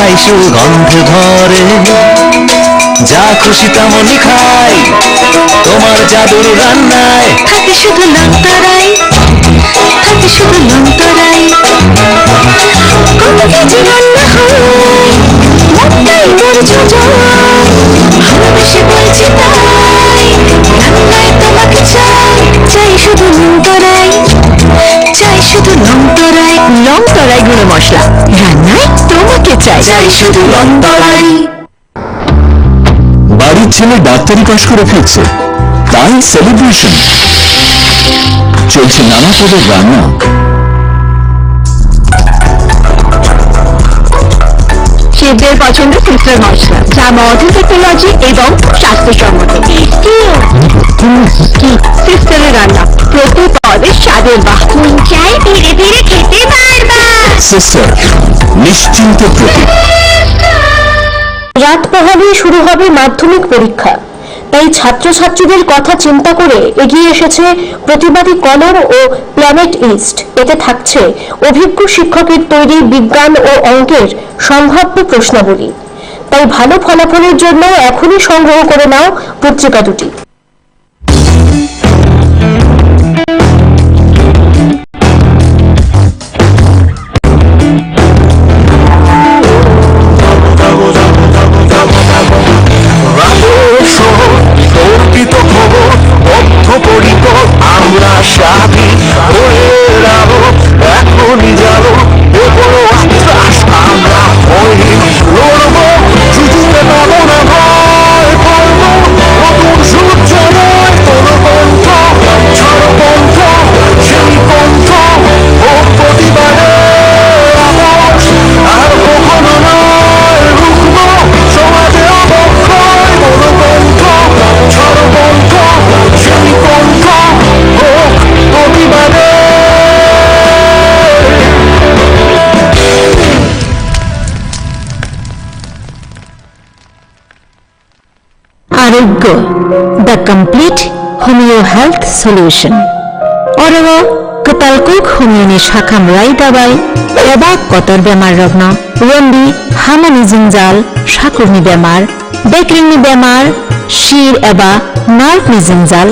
চাই সুগন্ধে ভরে, যা খুশি তেমনই খাই তোমার জাদুর রান্নায়। থাকে শুধু লঙ্কারাই, থাকে শুধু লঙ্কারাই, কত কিছু রান্না হয় মনটাই মরছে যায়, ভালোবেসে বলছি তাই রান্নায় তোমাকে চাই, চাই শুধু লঙ্কারাই, চাই শুধু লঙ্কারাই। লঙ্কারাই গুঁড়ো মশলা, রান্নায় তোমাকে চাই, চাই শুধু লঙ্কারাই। বাড়ির ছেলে ডাক্তারি পাশ করে ফিরছে, তাই সেলিব্রেশন চলছে নানা পদের রান্না। শেফদের পছন্দ সিস্টার মশলা, যা মডার্ন টেকনোলজি এবং স্বাস্থ্যসম্মত। কি সিস্টারের রান্না, প্রতি পদের স্বাদের বাহ, মন চাই ধীরে ধীরে খেতে পারবা। সিস্টার নিশ্চিন্ত প্রতীক। রাত পোহালেই শুরু হবে মাধ্যমিক পরীক্ষা, তাই ছাত্রছাত্রীদের কথা চিন্তা করে এগিয়ে এসেছে প্রতিবাদী কলম ও প্ল্যানেট ইস্ট। এতে থাকছে অভিজ্ঞ শিক্ষকের তৈরি বিজ্ঞান ও অঙ্কের সম্ভাব্য প্রশ্নাবলী। তাই ভালো ফলাফলের জন্য এখনই সংগ্রহ করে নাও পত্রিকা দুটি। Arogya, the complete homeo health solution. অরব কতালকুক হোমিওনি শাখাম রাই দাবাই এবা কতর বেমার রগ্ন রন্ডি হামানি জিঞ্জাল শাকুরনি বেমার, বেকরিংনি বেমার, শির এবা নার্ভনি জিঞ্জাল,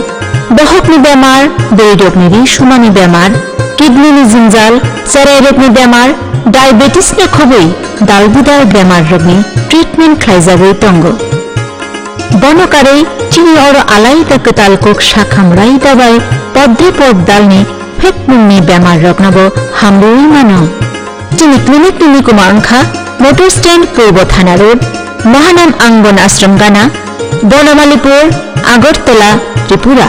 বহকনি বেমার, বেইডকনি সুমানি বেমার, কিডনিনি জিঞ্জাল, চেরাইরেকনি বেমার, ডায়াবেটিস নে খবই দালবুদার বেমার রগ্নি ট্রিটমেন্ট খাইজাবই তঙ্গ। বনকারে চিনি और আলাই তক তালকুক শাখাম রাই দাবাই পদ্মে পদ দালনি ফেকমুন্নি বেমার রগ্নব হামরুই মানো। চিনি ক্লিনিক টিনি কুমারখা মোটর স্ট্যান্ড পূর্ব থানা রোড, মহানাম আঙ্গন আশ্রম গানা, বনমালীপুর, আগরতলা, ত্রিপুরা।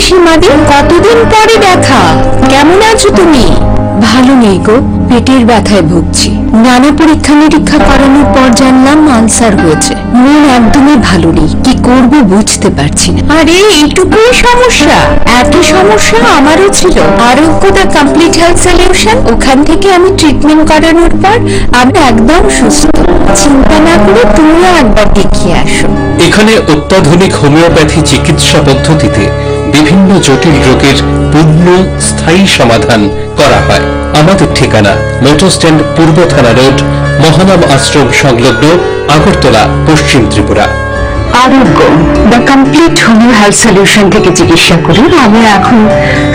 সীমাদি, কতদিন পরে দেখা। কেমন আছো তুমি? ভালো নেই গো, পেটের ব্যথায় ভুগছি। নানা পরীক্ষা নিরীক্ষা করানোর পর জানলাম আলসার হয়েছে। মন একদমই ভালো নেই, কি করব বুঝতে পারছি না। আরে এইটুকুই সমস্যা? একই সমস্যা আমারও ছিল। আরোগ্যতা কমপ্লিট হেলথ সলিউশন, ওখান থেকে আমি ট্রিটমেন্ট করানোর পর আমি একদম সুস্থ। চিন্তা না করে তুমিও একবার দেখিয়ে আসো। এখানে অত্যাধুনিক হোমিওপ্যাথি চিকিৎসা পদ্ধতিতে বিভিন্ন জটিল রোগের পূর্ণ স্থায়ী সমাধান করা হয়। আমাদের ঠিকানা লোটাস স্ট্যান্ড পূর্ব থানা রোড, মহানাম আশ্রম সংলগ্ন, আগরতলা, পশ্চিম ত্রিপুরা। আরোগ্য the complete homeo health solution থেকে চিকিৎসা করি আমি এখন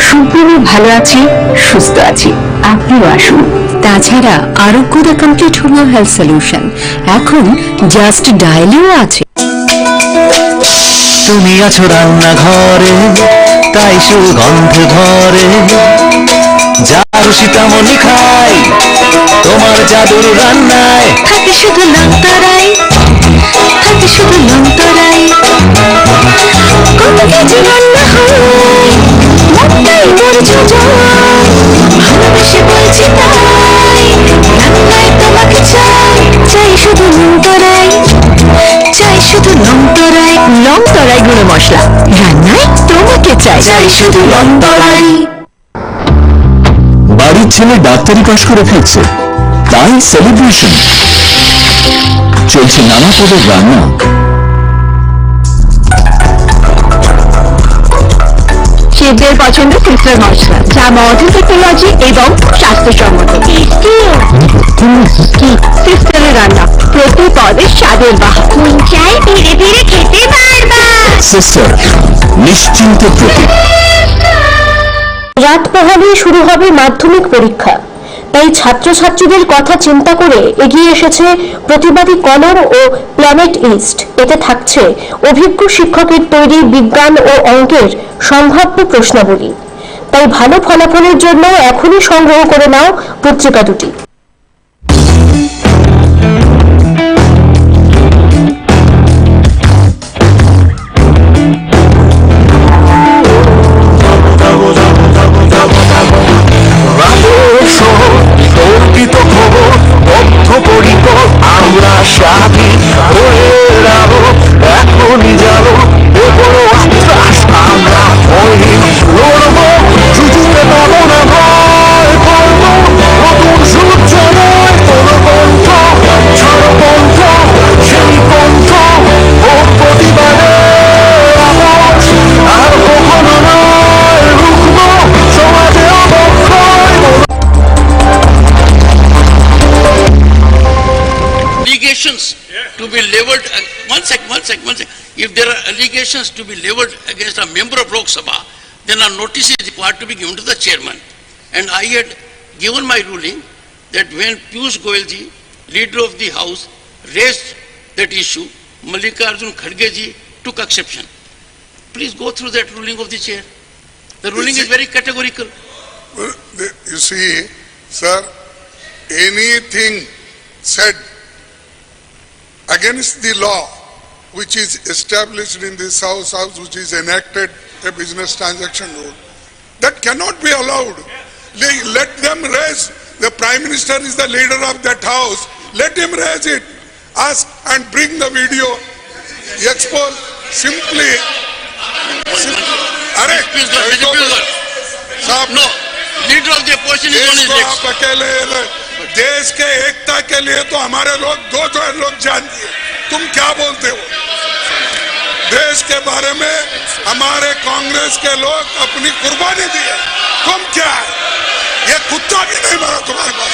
সম্পূর্ণ ভালো আছি, সুস্থ আছি। আপনিও আসুন। তাছাড়া আরোগ্য the complete homeo health solution এখন জাস্ট ডায়ালেও আছে। তুমি আছো রান্নাঘরে, তাই সুগন্ধে ভরে, যা খুশি তেমনই খাই, তোমার জাদুর রান্নায় থাকে শুধু লঙ্কারাই, থাকে শুধু লঙ্কারাই। কত কেজি রান্না হয়, মনটাই মরছে যায়। ভালোবেসে বলছি তাই, রান্নায় তোমাকে চাই, চাই শুধু লঙ্কারাই, চাই শুধু লঙ্কারাই। লঙ্কারাই গুঁড়ো মশলা, রান্নায় তোমাকে চাই, চাই শুধু লঙ্কারাই। বাড়ির ছেলে ডাক্তারি পাশ করে ফিরছে, তাই সেলিব্রেশন চলছে নানা পদের রান্না। শেফদের পছন্দ সিস্টার মশলা, যা মডার্ন টেকনোলজি এবং স্বাস্থ্যসম্মত। সিস্টারের রান্না প্রতি পদে স্বাদের বাহক, মন চাই ধীরে ধীরে খেতে পারবা। সিস্টার নিশ্চিন্তে প্রতীক। রাত পোহালেই শুরু হবে মাধ্যমিক পরীক্ষা, তাই ছাত্রছাত্রীদের কথা চিন্তা করে এগিয়ে এসেছে প্রতিবাদী কলম ও প্ল্যানেট ইস্ট। এতে থাকছে অভিজ্ঞ শিক্ষকের তৈরি বিজ্ঞান ও অঙ্কের সম্ভাব্য প্রশ্নাবলী। তাই ভালো ফলাফলের জন্য এখনই সংগ্রহ করে নাও পত্রিকা দুটি। আমরা সাথী হয়ে যাব, এখনই যাব, আমরা লড়বো, সুযোগে পাবো না ভয় করবো, নতুন সূর্য নয় কোনো কণ্ঠ, ছাড়পন্থ সেই কণ্ঠ ও প্রতিবাদে আওয়াজ, আর কখনো নয় রুখবো সমাজে অবক্ষয়। Allegations to be leveled, one sec. If there are allegations to be leveled against a member of Lok Sabha, then a notice is required to be given to the chairman. And I had given my ruling that when Piyush Goyalji, leader of the house, raised that issue, Mallikarjun Khargeji took exception. Please go through that ruling of the chair. The ruling is very categorical. Well, you see, sir, anything said against the law which is established in this house which is enacted a business transaction rule, that cannot be allowed. Let them raise. The Prime Minister is the leader of that house. Let him raise it. Ask and bring the video. Expose simply. No, leader of the opposition is on his lips. देश के एकता के लिए तो हमारे लोग दो लोग जान दिए, तुम क्या बोलते हो? देश के बारे में हमारे कांग्रेस के लोग अपनी कुर्बानी दी है, तुम क्या है? ये कुत्ता भी नहीं मरा तुम्हारे पास।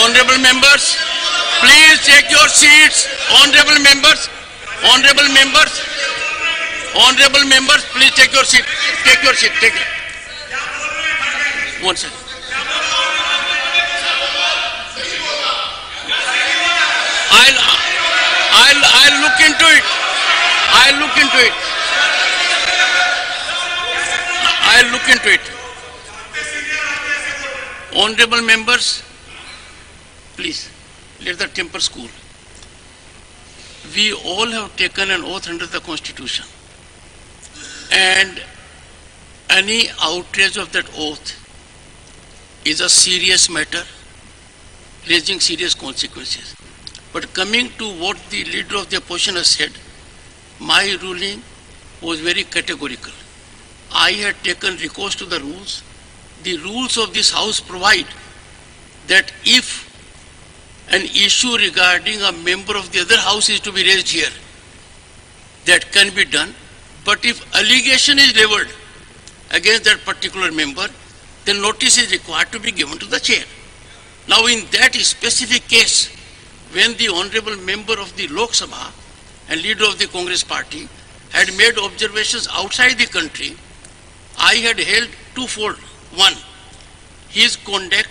Honorable members, please take your seats. Honorable members, please take your seat. Take your seat. Take it. One second. I'll look into it. I'll look into it. Honorable members, please, let the temper cool. We all have taken an oath under the Constitution, and any outrage of that oath is a serious matter, raising serious consequences. But coming to what the leader of the opposition has said, my ruling was very categorical. I had taken recourse to the rules. The rules of this House provide that if an issue regarding a member of the other House is to be raised here, that can be done. But if allegation is leveled against that particular member, then notice is required to be given to the chair. Now in that specific case, when the honorable member of the Lok Sabha and leader of the Congress party had made observations outside the country, I had held twofold. One, his conduct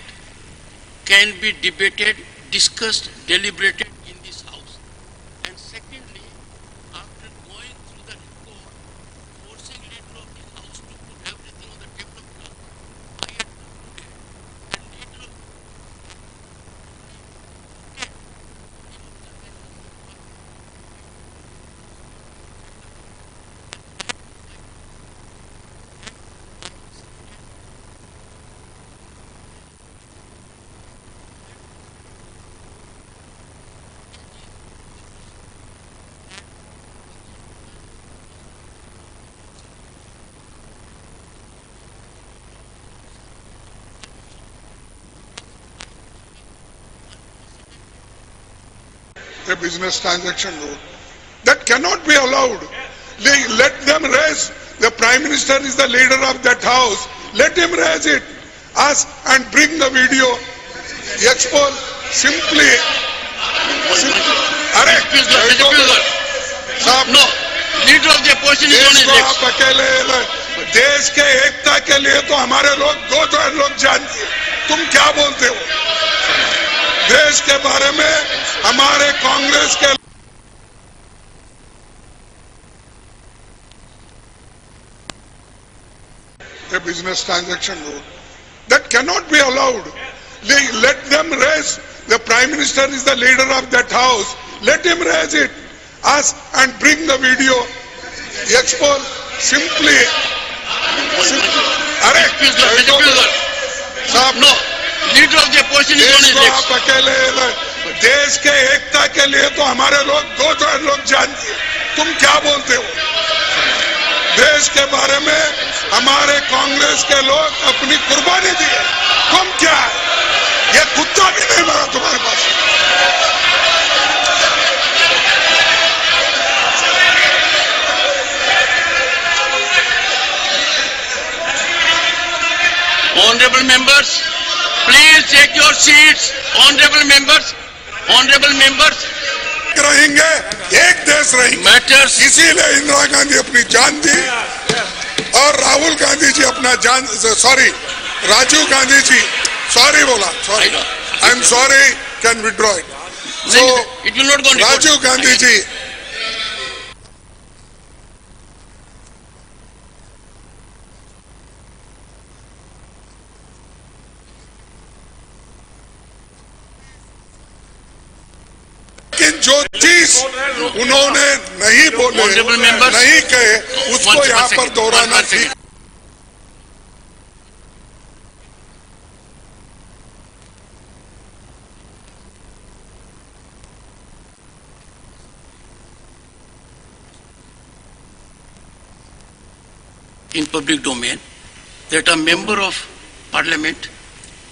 can be debated, discussed, deliberated in this House. And secondly, after going through the report, forcing leader of the House to put everything on the table of the House, I had concluded that leader of a business transaction note. That cannot be allowed. Let them raise. The Prime Minister is the leader of that House. Let him raise it. Ask and bring the video. Expose simply. No, leader of the opposition is on his देश को legs. आप अकेले देश के एकता के लिए तो हमारे लोग 2-4 लोग जानते हैं. तुम क्या बोलते हो? देश के बारे में हमारे कांग्रेस के a business transaction note. That cannot be allowed. Let them raise. The Prime Minister is the leader of that House. Let him raise it. Ask and bring the video. Expose simply. No, leader of the opposition is on देश his को legs. आप अकेले देश के एकता के लिए तो हमारे लोग 2-4 लोग जानते हैं. तुम क्या बोलते हो? देश के बारे में हमारे कांग्रेस के लोग अपनी कुर्बानी दी है. तुम क्या है? ये कुत्ता भी नहीं मरा तुम्हारे पास. Honorable members, please take your seats. Honorable members, रहेंगे एक देश रहेंगे. matters. इसीलिए इंदिरा गांधी अपनी जान दी और राहुल गांधी जी अपना जान राजीव गांधी जी बोला I am sorry can withdraw it. So It will not go on record. Rajiv Gandhi ji लेकिन जो चीज उन्होंने नहीं बोले, Honorable members, नहीं कहे, उसको one यहाँ पर second, दोहराना one ठीक. second. In public domain that a member of parliament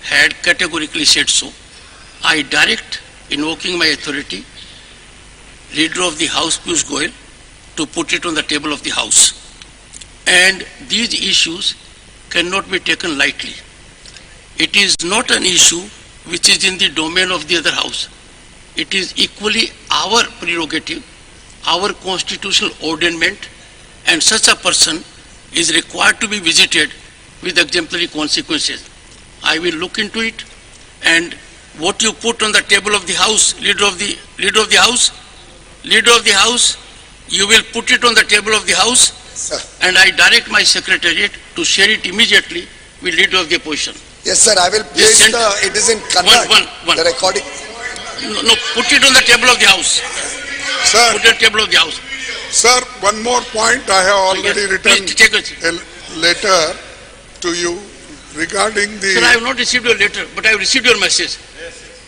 had categorically said so. I direct, invoking my authority, leader of the House Piyush Goyal to put it on the table of the House. And these issues cannot be taken lightly. It is not an issue which is in the domain of the other House. It is equally our prerogative, our constitutional ordainment, and such a person is required to be visited with exemplary consequences. I will look into it, and what you put on the table of the House, leader of the House, you will put it on the table of the House, Sir. and I direct my secretariat to share it immediately with leader of the opposition. Yes, sir. I will place send- it is in Kannada. One. The recording. No, put it on the table of the house. Sir, Put it on the table of the house. sir, one more point. I have already Yes, written please take it. a letter to you regarding Sir, I the have not received your letter, but I have received your message.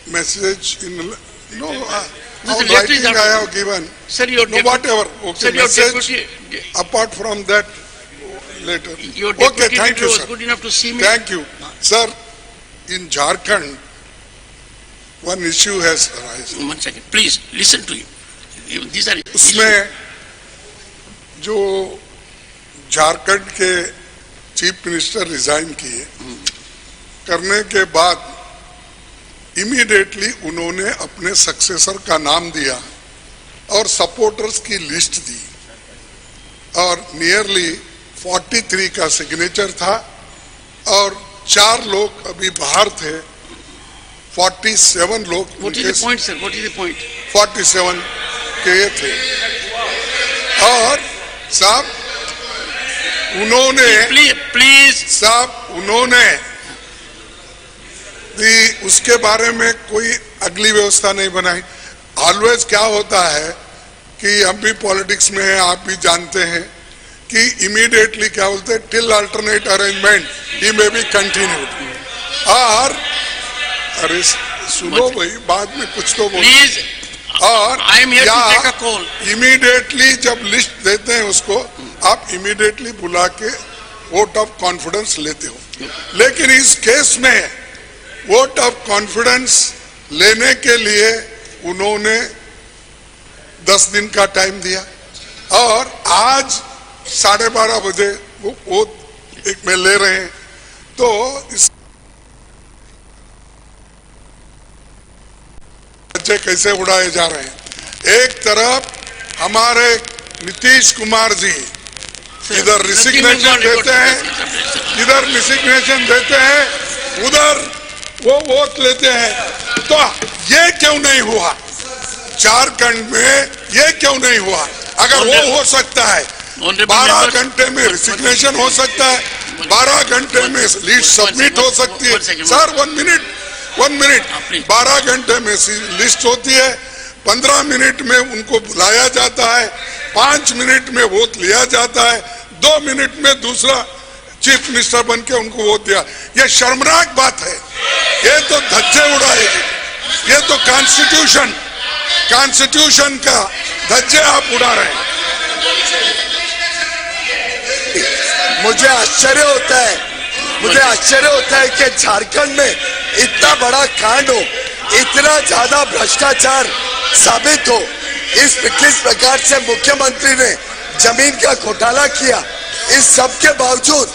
message in, no, No, how the letter is writing out. I have given. Sir, your No, deputy, whatever. Okay, sir, your message deputy, apart from that letter. your Okay, deputy thank leader you, was sir. good enough to see me. Thank you. Sir, in Jharkhand, one issue has arisen. 1 second, please listen to him. These are issues. उसमें जो झारखंड के chief minister resign किए करने के बाद immediately उन्होंने अपने successor का नाम दिया और सपोर्टर्स की लिस्ट दी और नियरली 43 का सिग्नेचर था और 4 लोग अभी बाहर थे, 47 लोग What is the point, sir? What is the point? 47 के ये थे और साहब उन्होंने Please. भी उसके बारे में कोई अगली व्यवस्था नहीं बनाई। ऑलवेज क्या होता है कि हम भी पॉलिटिक्स में हैं, आप भी जानते हैं कि इमीडिएटली क्या बोलते हैं, till alternate arrangement he may be continued. और अरे सुनो भाई, बाद में कुछ तो बोलो। Please. और I am here to take a call. Immediately जब लिस्ट देते हैं उसको आप इमीडिएटली बुला के वोट ऑफ कॉन्फिडेंस लेते हो, लेकिन इस केस में वोट ऑफ कॉन्फिडेंस लेने के लिए उन्होंने 10 दिन का टाइम दिया और आज 12:30 बजे वो वोट एक में ले रहे हैं। तो इस बच्चे कैसे उड़ाए जा रहे हैं। एक तरफ हमारे नीतीश कुमार जी इधर रिसिग्नेशन देते हैं, उधर वो वोट लेते हैं। तो ये क्यों नहीं हुआ झारखंड में, ये क्यों नहीं हुआ? अगर वो हो सकता है 12 घंटे में रिसिग्नेशन हो सकता है, 12 घंटे में लिस्ट सबमिट हो सकती है। सर 1 मिनट 12 घंटे में लिस्ट होती है, 15 मिनट में उनको बुलाया जाता है, 5 मिनट में वोट लिया जाता है, 2 मिनट में दूसरा चीफ मिनिस्टर बन के उनको वोट दिया। ये शर्मनाक बात है, ये तो धज्जे उड़ाएगी, ये तो कॉन्स्टिट्यूशन का धज्जे आप उड़ा रहे हैं। मुझे आश्चर्य होता है कि झारखंड में इतना बड़ा कांड हो, इतना ज्यादा भ्रष्टाचार साबित हो, किस प्रकार से मुख्यमंत्री ने जमीन का घोटाला किया, इस सब के बावजूद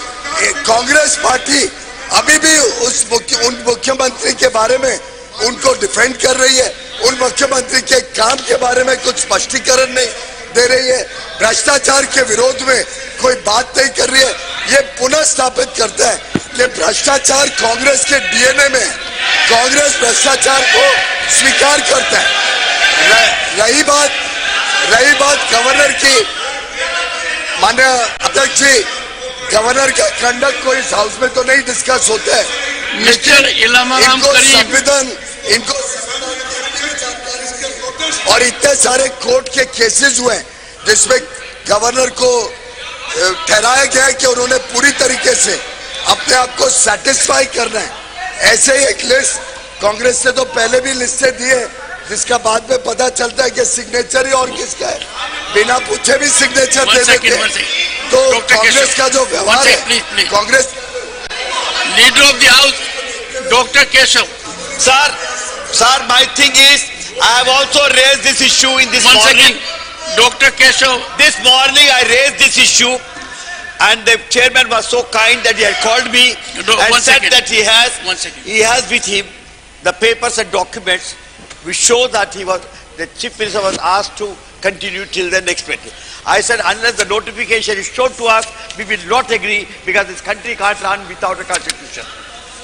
कांग्रेस पार्टी अभी भी उन मुख्यमंत्री के बारे में उनको डिफेंड कर रही है, उन मुख्यमंत्री के काम के बारे में कुछ स्पष्टीकरण नहीं दे रही है, भ्रष्टाचार के विरोध में कोई बात नहीं कर रही है। ये पुनः स्थापित करता है कि भ्रष्टाचार कांग्रेस के डीएनए में है, कांग्रेस भ्रष्टाचार को स्वीकार करता है। रही बात गवर्नर की, माननीय अध्यक्ष जी, गवर्नर का कंडक्ट को इस हाउस में तो नहीं डिस्कस होता है, मिस्टर इलामाराम संविधान इनको और इतने सारे कोर्ट के केसेस हुए जिसमें गवर्नर को ठहराया गया है कि उन्होंने पूरी तरीके से अपने आप को सेटिस्फाई करना है। ऐसे ही एक लिस्ट कांग्रेस से तो पहले भी लिस्टें दी है, जिसका बाद में पता चलता है कि सिग्नेचर ही और किसका है, बिना पूछे भी सिग्नेचर दे देते हैं। तो कांग्रेस का जो व्यवहार है, Congress leader of the house doctor Keshav Sir, my thing is, I have also raised this issue in this morning. Dr. Keshav. This morning I raised this issue, and the chairman was so kind that he had called me and said that he has with him the papers and documents which show that the chief minister was asked to continue till the next meeting. I said, unless the notification is shown to us, we will not agree, because this country can't run without a constitution.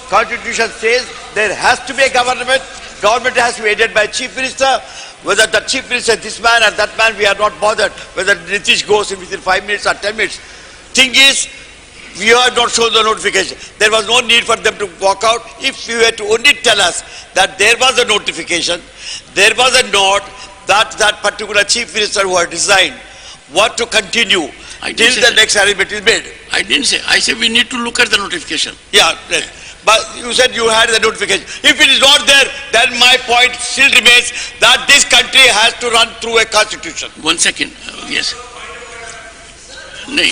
Constitution says there has to be a government has to be aided by chief minister. Whether the chief minister, this man or that man, we are not bothered. Whether Nitish goes in within 5 minutes or 10 minutes. Thing is, you have not shown the notification. There was no need for them to walk out. If you had to only tell us that there was a notification, there was a note that that particular chief minister who had resigned was to continue till the next arrangement is made. I didn't say. I said we need to look at the notification. Yeah, right. But you said you had the notification. If it is not there, then my point still remains that this country has to run through a constitution. 1 second. Yes. No.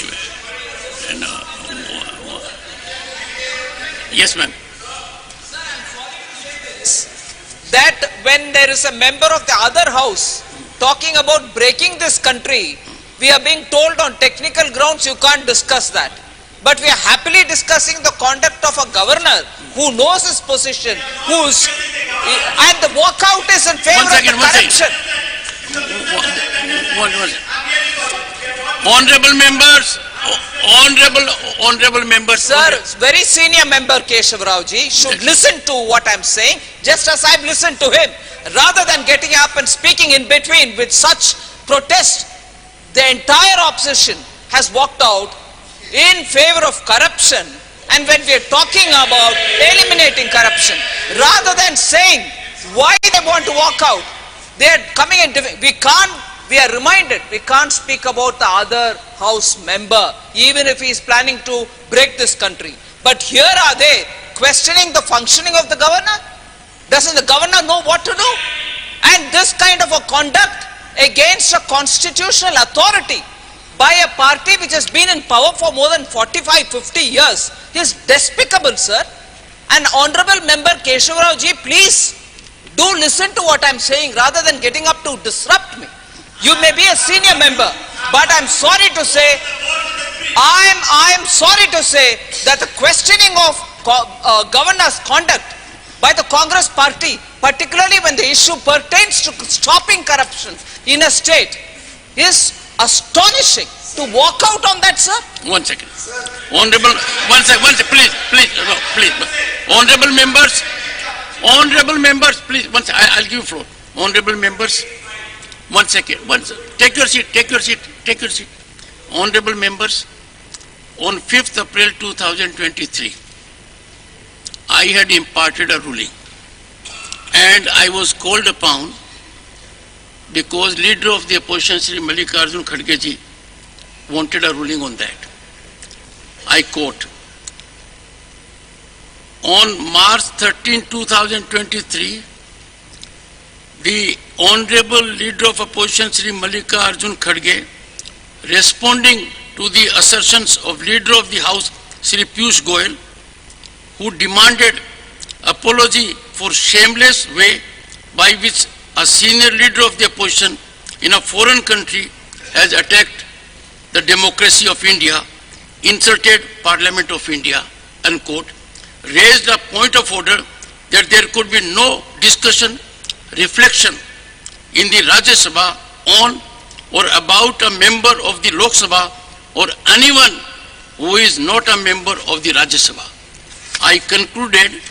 Yes, ma'am. That when there is a member of the other house talking about breaking this country, we are being told on technical grounds you can't discuss that. But we are happily discussing the conduct of a governor who knows his position, and the walkout is in favor of the corruption. Honorable members. Sir, very senior member Keshav Rao ji should listen to what I'm saying, just as I've listened to him, rather than getting up and speaking in between with such protest. The entire opposition has walked out in favor of corruption, and when we are talking about eliminating corruption, rather than saying why they want to walk out, they are coming in. We are reminded we can't speak about the other house member, even if he is planning to break this country. But here are they questioning the functioning of the governor? Doesn't the governor know what to do? And this kind of a conduct against a constitutional authority by a party which has been in power for more than 45-50 years is despicable, sir. And Honorable Member Keshav Rao ji, please do listen to what I'm saying rather than getting up to disrupt me. You may be a senior member, but I'm sorry to say, I'm sorry to say that the questioning of governor's conduct by the Congress party, particularly when the issue pertains to stopping corruption in a state, is astonishing. To walk out on that, sir? 1 second. Honorable, please. Honorable members, please, I'll give you floor. Honorable members, 1 second. Take your seat. Honorable members, on 5th April 2023, I had imparted a ruling, and I was called upon because leader of the opposition, Sri Mallikarjun Kharge ji, wanted a ruling on that. I quote, on March 13, 2023, the Honorable Leader of Opposition, Sri Mallikarjun Kharge, responding to the assertions of Leader of the House, Sri Piyush Goyal, who demanded apology for shameless way by which a senior leader of the opposition in a foreign country has attacked the democracy of India, insulted Parliament of India, unquote, raised a point of order that there could be no discussion, reflection in the Rajya Sabha on or about a member of the Lok Sabha or anyone who is not a member of the Rajya Sabha. I concluded,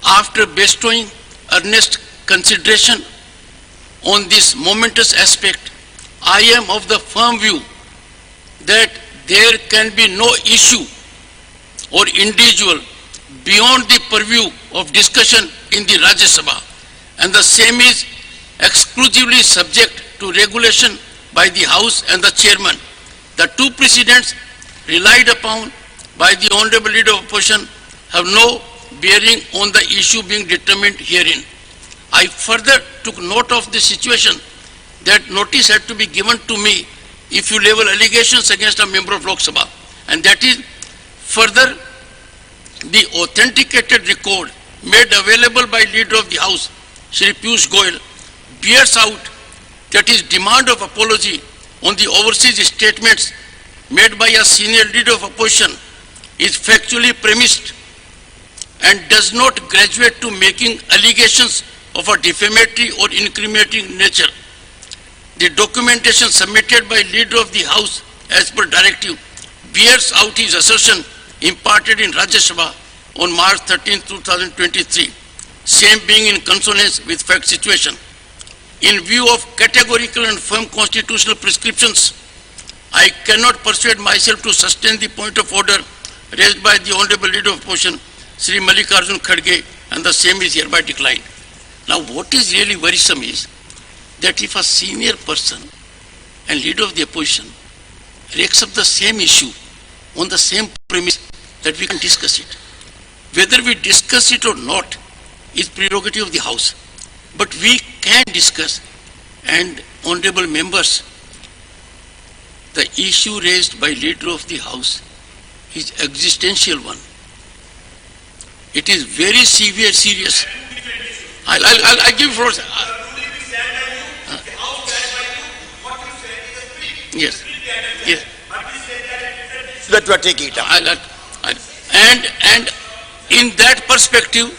after bestowing earnest consideration on this momentous aspect, I am of the firm view that there can be no issue or individual beyond the purview of discussion in the Rajya Sabha, and the same is exclusively subject to regulation by the House and the Chairman. The two precedents relied upon by the Honorable Leader of Opposition have no bearing on the issue being determined herein. I further took note of the situation that notice had to be given to me if you level allegations against a member of Lok Sabha, and that is further the authenticated record made available by Leader of the House, Shri Piyush Goyal, bears out that his demand of apology on the overseas statements made by a senior leader of opposition is factually premised and does not graduate to making allegations of a defamatory or incriminating nature. The documentation submitted by Leader of the House as per directive bears out his assertion imparted in Rajya Sabha on March 13, 2023, same being in consonance with fact situation. In view of categorical and firm constitutional prescriptions I cannot persuade myself to sustain the point of order raised by the Honorable Leader of Opposition, Sri Mallikarjun Kharge, and the same is hereby declined. Now, what is really worrisome is that if a senior person and Leader of the Opposition rakes up the same issue on the same premise, that we can discuss it. Whether we discuss it or not is prerogative of the House. But we can discuss, and honorable members, the issue raised by Leader of the House is existential one. It is very severe, serious. I'll give for yes. Yes. That we are taking it up. And in that perspective,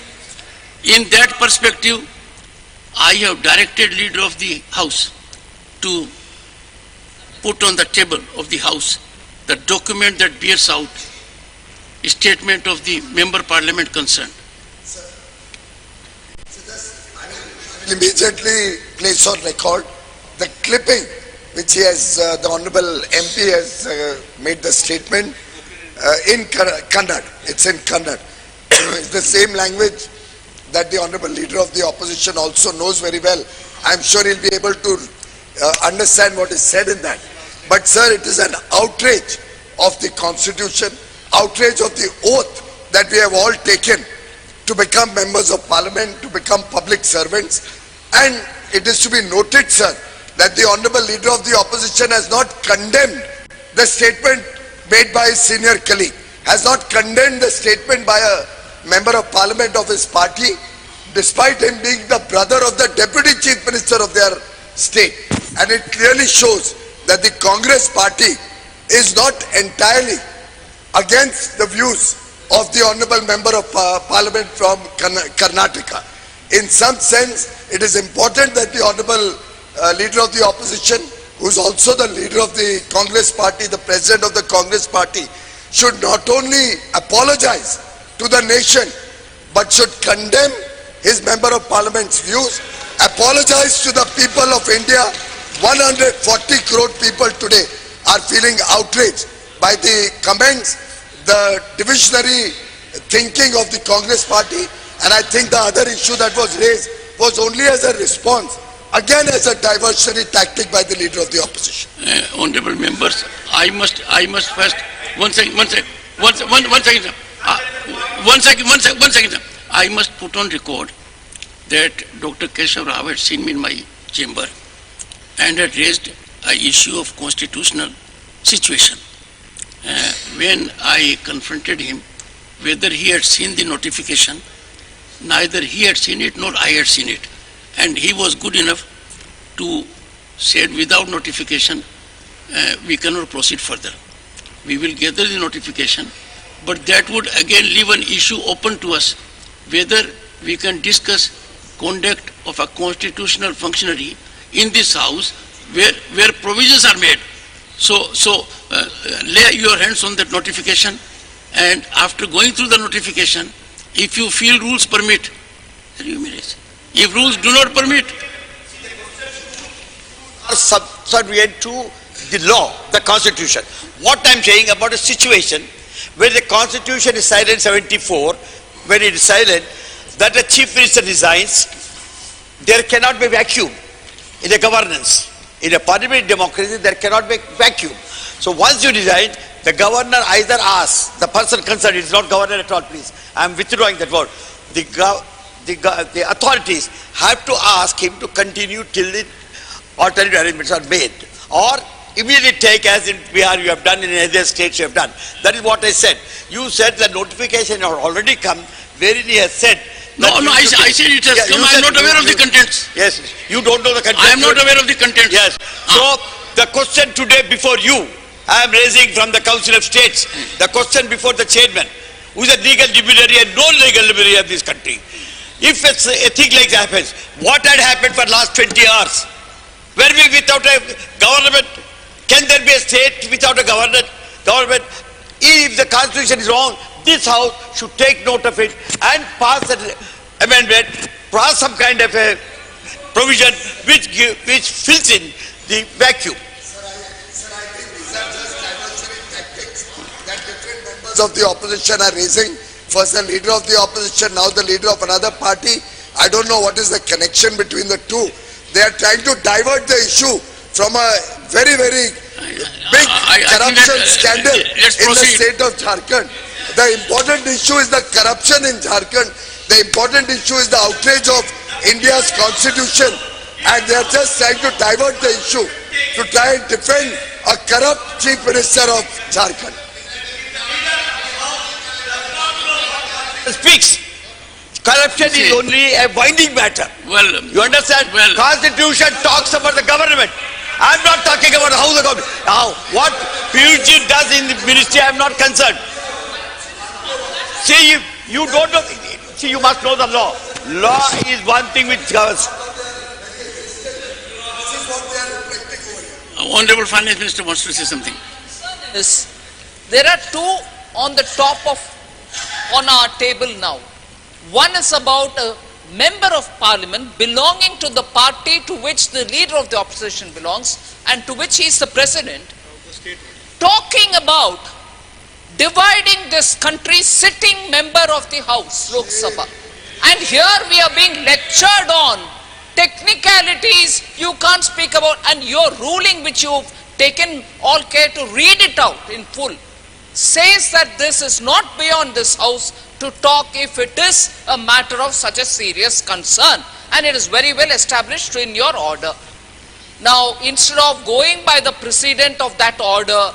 I have directed Leader of the House to put on the table of the House the document that bears out a statement of the Member Parliament concerned. Immediately place on record the clipping which he has, the Honorable MP has made the statement in Kannada. It's in Kannada. It's the same language that the Honorable Leader of the Opposition also knows very well. I'm sure he'll be able to understand what is said in that. But sir, it is an outrage of the Constitution, outrage of the oath that we have all taken to become members of Parliament, to become public servants. And it is to be noted, sir, that the Honorable Leader of the Opposition has not condemned the statement made by his senior colleague, has not condemned the statement by a Member of Parliament of his party, despite him being the brother of the Deputy Chief Minister of their state. And it clearly shows that the Congress party is not entirely against the views of the Honorable Member of Parliament from Karnataka. In some sense, it is important that the Honorable Leader of the Opposition, who is also the leader of the Congress party, the president of the Congress party, should not only apologize to the nation, but should condemn his Member of Parliament's views, apologize to the people of India. 140 crore people today are feeling outraged by the comments, the divisionary thinking of the Congress party. And I think the other issue that was raised was only as a response, again as a diversionary tactic by the Leader of the Opposition. Honorable members, I must first, one second. I must put on record that Dr. Keshav Rao had seen me in my chamber and had raised an issue of constitutional situation. When I confronted him whether he had seen the notification, neither he had seen it nor I had seen it. And he was good enough to say without notification, we cannot proceed further. We will gather the notification, but that would again leave an issue open to us, whether we can discuss conduct of a constitutional functionary in this house where provisions are made. So lay your hands on that notification, and after going through the notification, if you feel rules permit, you may raise. If rules do not permit, are subservient to the law, the Constitution. What I am saying about a situation where the Constitution is silent 74, when it is silent, that the Chief Minister resigns, there cannot be vacuum in the governance. In a parliamentary democracy, there cannot be vacuum. So once you resign, the governor either asks, the person concerned, it is not governor at all, please, I am withdrawing that word. The authorities have to ask him to continue till the alternative arrangements are made, or immediately take, as in Bihar you have done, in other states you have done. That is what I said. You said the notification has already come, wherein he has said. No, I said it has come. I am not aware of the contents. Yes, you don't know the contents. I am not aware of the contents. Yes. So the question today before you, I am raising from the Council of States, the question before the chairman, who is a legal luminary and no legal luminary of this country. If a thing like that happens, what had happened for last 20 hours? Were we without a government? Can there be a state without a government? If the Constitution is wrong, this House should take note of it and pass an amendment, pass some kind of a provision which fills in the vacuum. members of the opposition are raising. First the leader of the opposition, now the leader of another party. I don't know what is the connection between the two. They are trying to divert the issue from a very, very big corruption scandal in the state of Jharkhand. The important issue is the corruption in Jharkhand. The important issue is the outrage of India's constitution. And they are just trying to divert the issue to try and defend a corrupt chief minister of Jharkhand. Speaks. Corruption is only a binding matter. Well, you understand? Well, Constitution talks about the government. I'm not talking about how the government. Now, what PG does in the ministry, I'm not concerned. See, you don't know. See, you must know the law. Law is one thing which governs. Honorable Finance Minister wants to say something. Yes. There are two on the top of on our table now. One is about a member of parliament belonging to the party to which the leader of the opposition belongs and to which he is the president, talking about dividing this country, sitting member of the House, Lok Sabha. And here we are being lectured on technicalities you can't speak about, and your ruling which you've taken all care to read it out in full says that this is not beyond this House to talk if it is a matter of such a serious concern, and it is very well established in your order. Now, instead of going by the precedent of that order,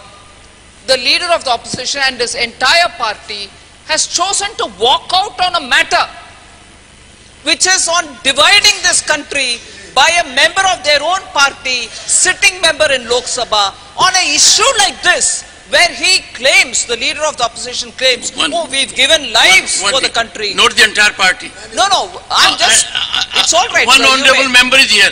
the leader of the opposition and his entire party has chosen to walk out on a matter which is on dividing this country by a member of their own party, sitting member in Lok Sabha, on an issue like this, where he claims, the leader of the opposition claims, we've given lives for the country. Not the entire party. No, I'm just, it's all right, one sir. honorable member is here.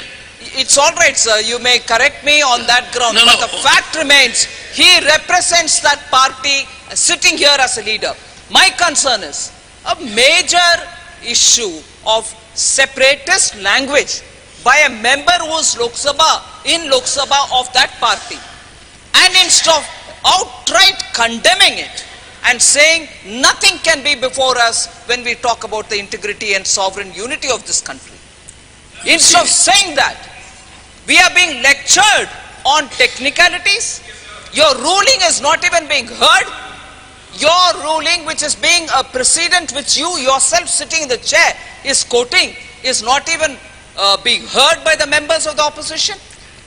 It's all right, sir. You may correct me on that ground. No, but the fact remains, he represents that party sitting here as a leader. My concern is a major issue of separatist language by a member who is in Lok Sabha of that party. And instead of outright condemning it and saying nothing can be before us when we talk about the integrity and sovereign unity of this country. Instead of saying that, we are being lectured on technicalities. Your ruling is not even being heard. Your ruling, which is being a precedent which you yourself sitting in the chair is quoting, is not even being heard by the members of the opposition.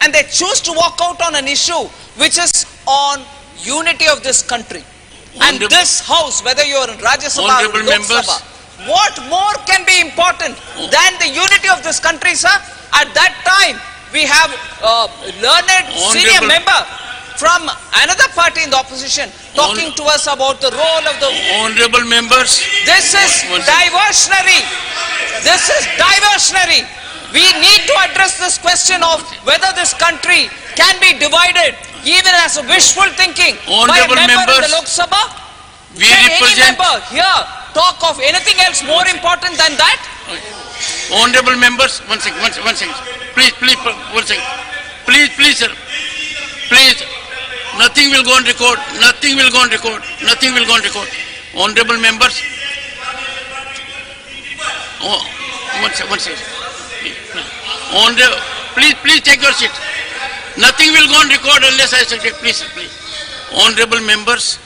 And they choose to walk out on an issue which is on unity of this country. And this House, whether you are in Rajya Sabha or Lok Sabha, what more can be important than the unity of this country, sir? At that time, we have a learned senior member from another party in the opposition talking to us about the role of the... Honorable members. This is diversionary. This is diversionary. We need to address this question of whether this country can be divided, even as a wishful thinking, by a member in the Lok Sabha. Can any member here talk of anything else more important than that? Honorable members, one second. Please, one second. Please, sir. Please. Nothing will go on record. Nothing will go on record. Honorable members. One second. Please take your seat. Nothing will go on record unless I say, please. Honorable members.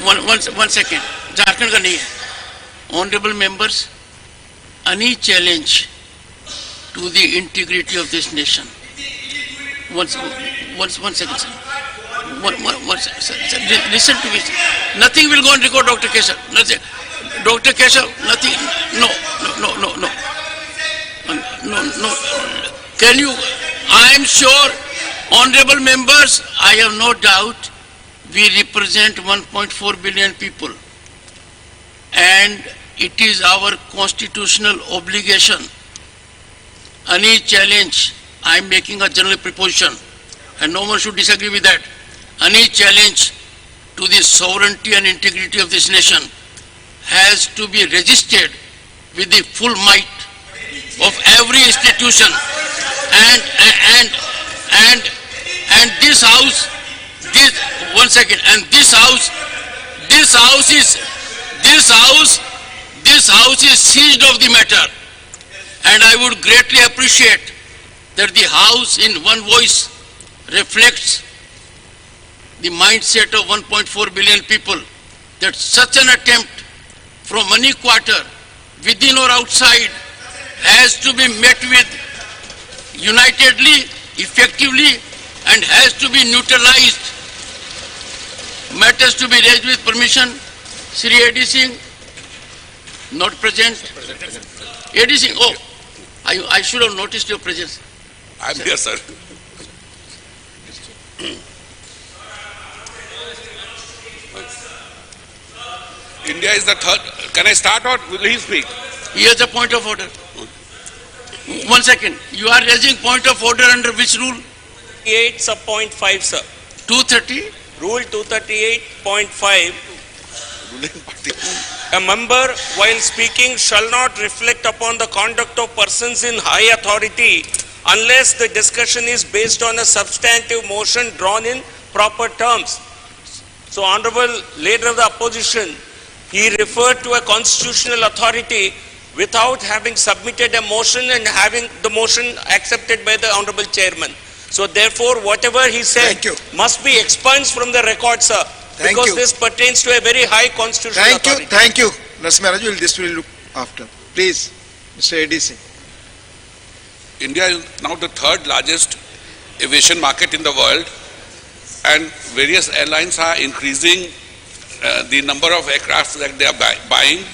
One second. Jharkhand ka nahi hai. Honorable members, any challenge to the integrity of this nation. One second, sir. One second, sir. Listen to me. Nothing will go on record, Dr. Keshav. Nothing. Dr. Keshav, nothing. No. Can you? I am sure, honorable members, I have no doubt, we represent 1.4 billion people. And it is our constitutional obligation. Any challenge, I am making a general proposition, and no one should disagree with that. Any challenge to the sovereignty and integrity of this nation has to be resisted with the full might of every institution, and this House, this House this house is seized of the matter, and I would greatly appreciate that the house in one voice reflects the mindset of 1.4 billion people, that such an attempt from any quarter, within or outside, has to be met with unitedly, effectively, and has to be neutralized. Matters to be raised with permission. Sri A.D. Singh, not present. A.D. Singh, oh, I should have noticed your presence. I'm here, sir. India is the third. Can I start or will he speak? He has a point of order. 1 second. You are raising point of order under which rule? 8 sub point 5, sir. 230? Rule 238.5. A member, while speaking, shall not reflect upon the conduct of persons in high authority unless the discussion is based on a substantive motion drawn in proper terms. So, Honorable Leader of the Opposition, he referred to a constitutional authority without having submitted a motion and having the motion accepted by the Honorable Chairman. So therefore, whatever he said must be expunged from the record, sir. Because this pertains to a very high constitutional authority. Thank you. Narasimha, this will look after. Please, Mr. A.D. Singh. India is now the third largest aviation market in the world, and various airlines are increasing the number of aircraft that they are buying,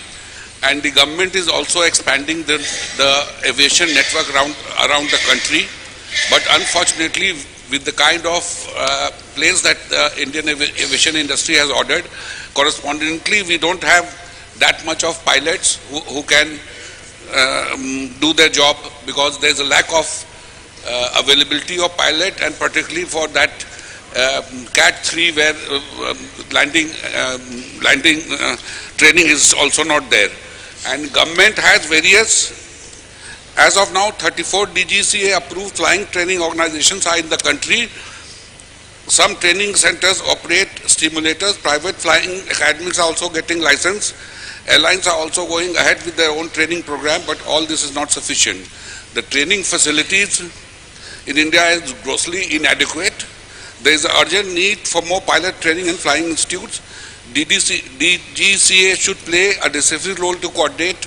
and the government is also expanding the aviation network around the country. But unfortunately, with the kind of planes that the Indian aviation industry has ordered, correspondingly, we don't have that much of pilots who can do their job, because there's a lack of availability of pilot, and particularly for that Cat 3 where landing training is also not there. And government has various, as of now, 34 DGCA approved flying training organizations are in the country. Some training centers operate simulators. Private flying academies are also getting licensed. Airlines are also going ahead with their own training program, but all this is not sufficient. The training facilities in India is grossly inadequate. There is an urgent need for more pilot training and flying institutes. DGCA should play a decisive role to coordinate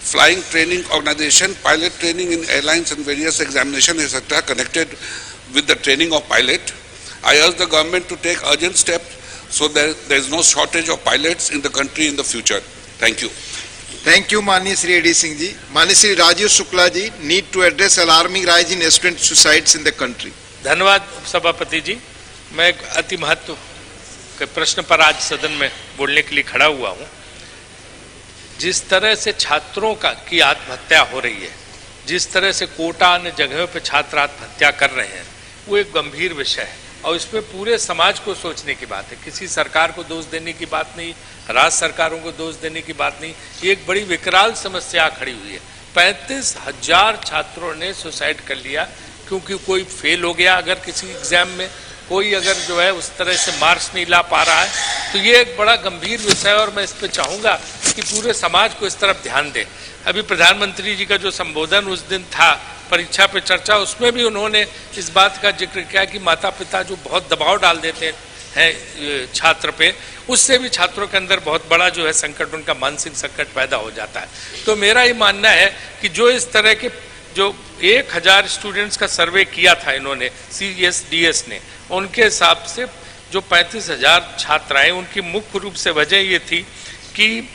flying training organization, pilot training in airlines and various examinations, etc. connected with the training of pilot. I urge the government to take urgent steps so that there is no shortage of pilots in the country in the future. Thank you. Thank you, Mani Sri A.D. Singh ji. Mani Sri Rajiv Shukla ji need to address alarming rise in student suicides in the country. धन्यवाद सभापति जी। मैं एक अति महत्व के प्रश्न पर आज सदन में बोलने के लिए खड़ा हुआ हूँ। जिस तरह से छात्रों की आत्महत्या हो रही है, जिस तरह से कोटा अन्य जगहों पर छात्र आत्महत्या कर रहे हैं, वो एक गंभीर विषय है और इसमें पूरे समाज को सोचने की बात है। किसी सरकार को दोष देने की बात नहीं, राज्य सरकारों को दोष देने की बात नहीं। ये एक बड़ी विकराल समस्या खड़ी हुई है। 35,000 छात्रों ने सुसाइड कर लिया क्योंकि कोई फेल हो गया अगर किसी एग्जाम में, कोई अगर जो है उस तरह से मार्क्स नहीं ला पा रहा है, तो ये एक बड़ा गंभीर विषय है और मैं इस पर चाहूँगा कि पूरे समाज को इस तरफ ध्यान दें। अभी प्रधानमंत्री जी का जो संबोधन उस दिन था परीक्षा पे चर्चा, उसमें भी उन्होंने इस बात का जिक्र किया कि माता पिता जो बहुत दबाव डाल देते हैं छात्र पे, उससे भी छात्रों के अंदर बहुत बड़ा जो है संकट, उनका मानसिक संकट पैदा हो जाता है। तो मेरा ये मानना है कि जो इस तरह के जो 1000 स्टूडेंट्स का सर्वे किया था इन्होंने, CSDS ने, उनके हिसाब से जो 35,000 छात्र आए, उनकी मुख्य रूप से वजह ये थी कि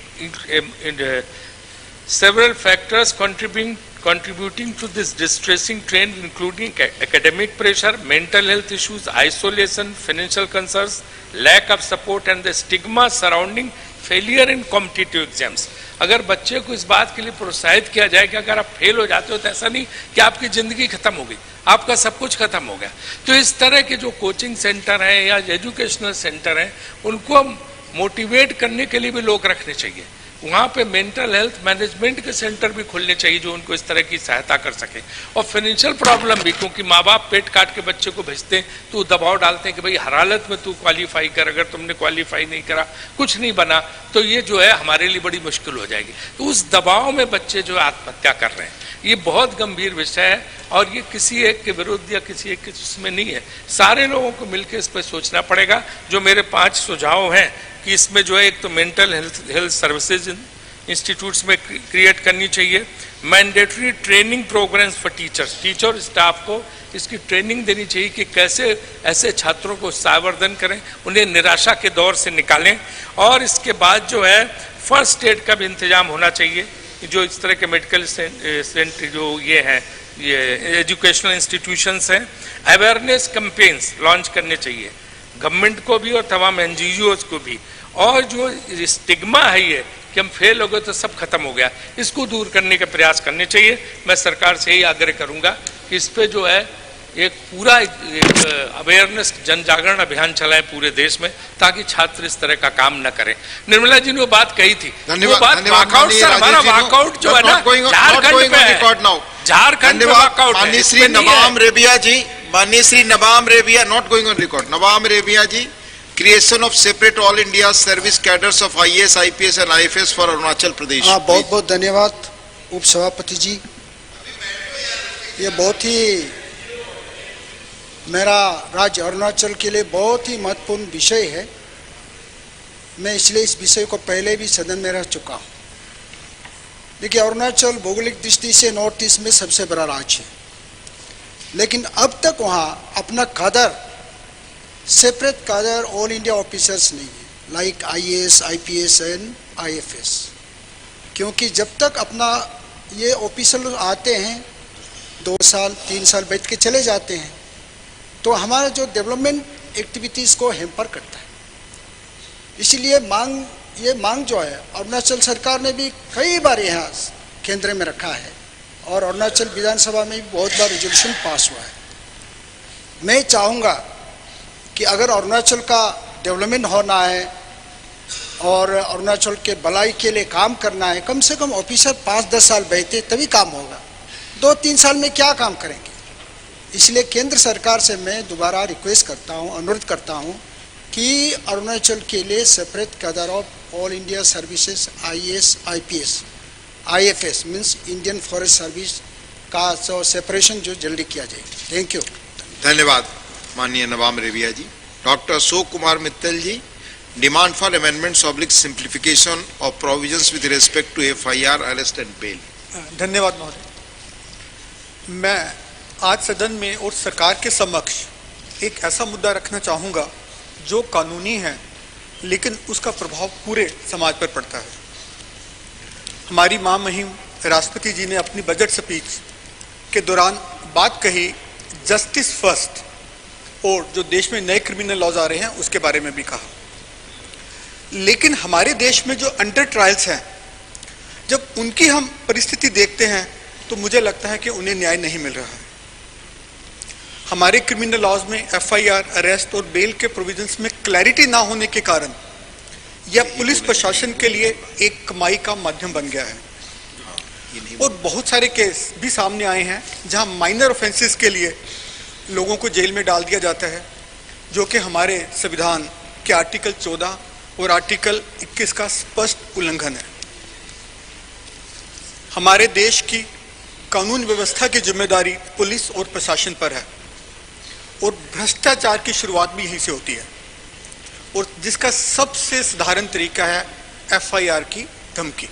several factors contributing to this distressing trend, including academic pressure, mental health issues, isolation, financial concerns, lack of support and the stigma surrounding failure in competitive exams. अगर बच्चे को इस बात के लिए प्रोत्साहित किया जाए कि अगर आप फेल हो जाते हो तो ऐसा नहीं कि आपकी जिंदगी खत्म हो गई, आपका सब कुछ खत्म हो गया। तो इस तरह के जो कोचिंग सेंटर हैं या एजुकेशनल सेंटर हैं, उनको मोटिवेट करने के लिए भी लोग रखने चाहिए। वहाँ पे मेंटल हेल्थ मैनेजमेंट के सेंटर भी खोलने चाहिए जो उनको इस तरह की सहायता कर सके। और फाइनेंशियल प्रॉब्लम भी, क्योंकि माँ बाप पेट काट के बच्चे को भेजते हैं तो दबाव डालते हैं कि भाई हर हालत में तू क्वालिफाई कर, अगर तुमने क्वालिफाई नहीं करा, कुछ नहीं बना तो ये जो है हमारे लिए बड़ी मुश्किल हो जाएगी। तो उस दबाव में बच्चे जो आत्महत्या कर रहे हैं, ये बहुत गंभीर विषय है और ये किसी एक के विरुद्ध या किसी एक के उसमें नहीं है, सारे लोगों को मिलकर इस पर सोचना पड़ेगा। जो मेरे 5 सुझाव हैं कि इसमें जो है एक तो मेंटल हेल्थ सर्विसेज इंस्टीट्यूट्स में क्रिएट करनी चाहिए, mandatory training programmes for teacher और स्टाफ को इसकी ट्रेनिंग देनी चाहिए कि कैसे ऐसे छात्रों को सावर्धन करें, उन्हें निराशा के दौर से निकालें। और इसके बाद जो है फर्स्ट एड का भी इंतजाम होना चाहिए। जो इस तरह के मेडिकल सेंटर जो ये हैं, ये एजुकेशनल इंस्टीट्यूशंस हैं, अवेयरनेस कैंपेन्स लॉन्च करने चाहिए गवर्नमेंट को भी और तमाम एनजीओज को भी। और जो स्टिग्मा है ये कि हम फेल हो गए तो सब खत्म हो गया, इसको दूर करने के प्रयास करने चाहिए। मैं सरकार से यही आग्रह करूंगा कि इस पे जो है एक पूरा अवेयरनेस जन जागरण अभियान चलाएं पूरे देश में, ताकि छात्र इस तरह का काम न करें। निर्मला जी ने वो बात कही थी, वो बात वॉकआउट सर, हमारा वॉकआउट जो है ना झारखंड पे है, झारखंड में वॉकआउट है। माननीय श्री नवाम रेबिया जी, माननीय श्री नवाम Rebia, not going on record, नवाम Rebia ji, creation of separate all India service cadres of IAS, IPS and IFS for Arunachal Pradesh. बहुत बहुत धन्यवाद उपसभापति जी। ये बहुत ही मेरा राज्य अरुणाचल के लिए बहुत ही महत्वपूर्ण विषय है। मैं इसलिए इस विषय को पहले भी सदन में रह चुका हूँ। देखिए, अरुणाचल भौगोलिक दृष्टि से नॉर्थ ईस्ट में सबसे बड़ा राज्य है, लेकिन अब तक वहाँ अपना cadre, separate cadre all India officers नहीं है, like IAS, IPS and IFS। क्योंकि जब तक अपना ये ऑफिसर आते हैं 2 साल 3 साल बैठ के चले जाते हैं, तो हमारा जो डेवलपमेंट एक्टिविटीज़ को हैम्पर करता है। इसीलिए ये मांग जो है अरुणाचल सरकार ने भी कई बार यहाँ केंद्र में रखा है और अरुणाचल विधानसभा में भी बहुत बार रेजोल्यूशन पास हुआ है। मैं चाहूँगा कि अगर अरुणाचल का डेवलपमेंट होना है और अरुणाचल के भलाई के लिए काम करना है, कम से कम ऑफिसर 5-10 साल बैठे तभी काम होगा। 2-3 साल में क्या काम करेंगे? इसलिए केंद्र सरकार से मैं दोबारा रिक्वेस्ट करता हूं, अनुरोध करता हूं कि अरुणाचल के लिए separate cadre of all India services IAS, IPS, IFS means Indian forest service का जो सेपरेशन जो जल्दी किया जाए। Thank you. धन्यवाद माननीय नवाम Rebia ji. Doctor Ashok Kumar Mittal ji, demand for amendments oblique simplification of provisions with respect to FIR, arrest and bail. धन्यवाद महोदय। मैं आज सदन में और सरकार के समक्ष एक ऐसा मुद्दा रखना चाहूँगा जो कानूनी है, लेकिन उसका प्रभाव पूरे समाज पर पड़ता है। हमारी मां महिम राष्ट्रपति जी ने अपनी बजट स्पीच के दौरान बात कही जस्टिस फर्स्ट, और जो देश में नए क्रिमिनल लॉज आ रहे हैं उसके बारे में भी कहा। लेकिन हमारे देश में जो अंडर ट्रायल्स हैं, जब उनकी हम परिस्थिति देखते हैं तो मुझे लगता है कि उन्हें न्याय नहीं मिल रहा है। हमारे क्रिमिनल लॉज में FIR, अरेस्ट और बेल के प्रोविजंस में क्लैरिटी ना होने के कारण यह पुलिस प्रशासन के लिए एक कमाई का माध्यम बन गया है। और बहुत सारे केस भी सामने आए हैं जहां माइनर ऑफेंसेस के लिए लोगों को जेल में डाल दिया जाता है, जो कि हमारे संविधान के आर्टिकल 14 और आर्टिकल 21 का स्पष्ट उल्लंघन है। हमारे देश की कानून व्यवस्था की जिम्मेदारी पुलिस और प्रशासन पर है, और भ्रष्टाचार की शुरुआत भी यहीं से होती है, और जिसका सबसे साधारण तरीका है FIR की धमकी।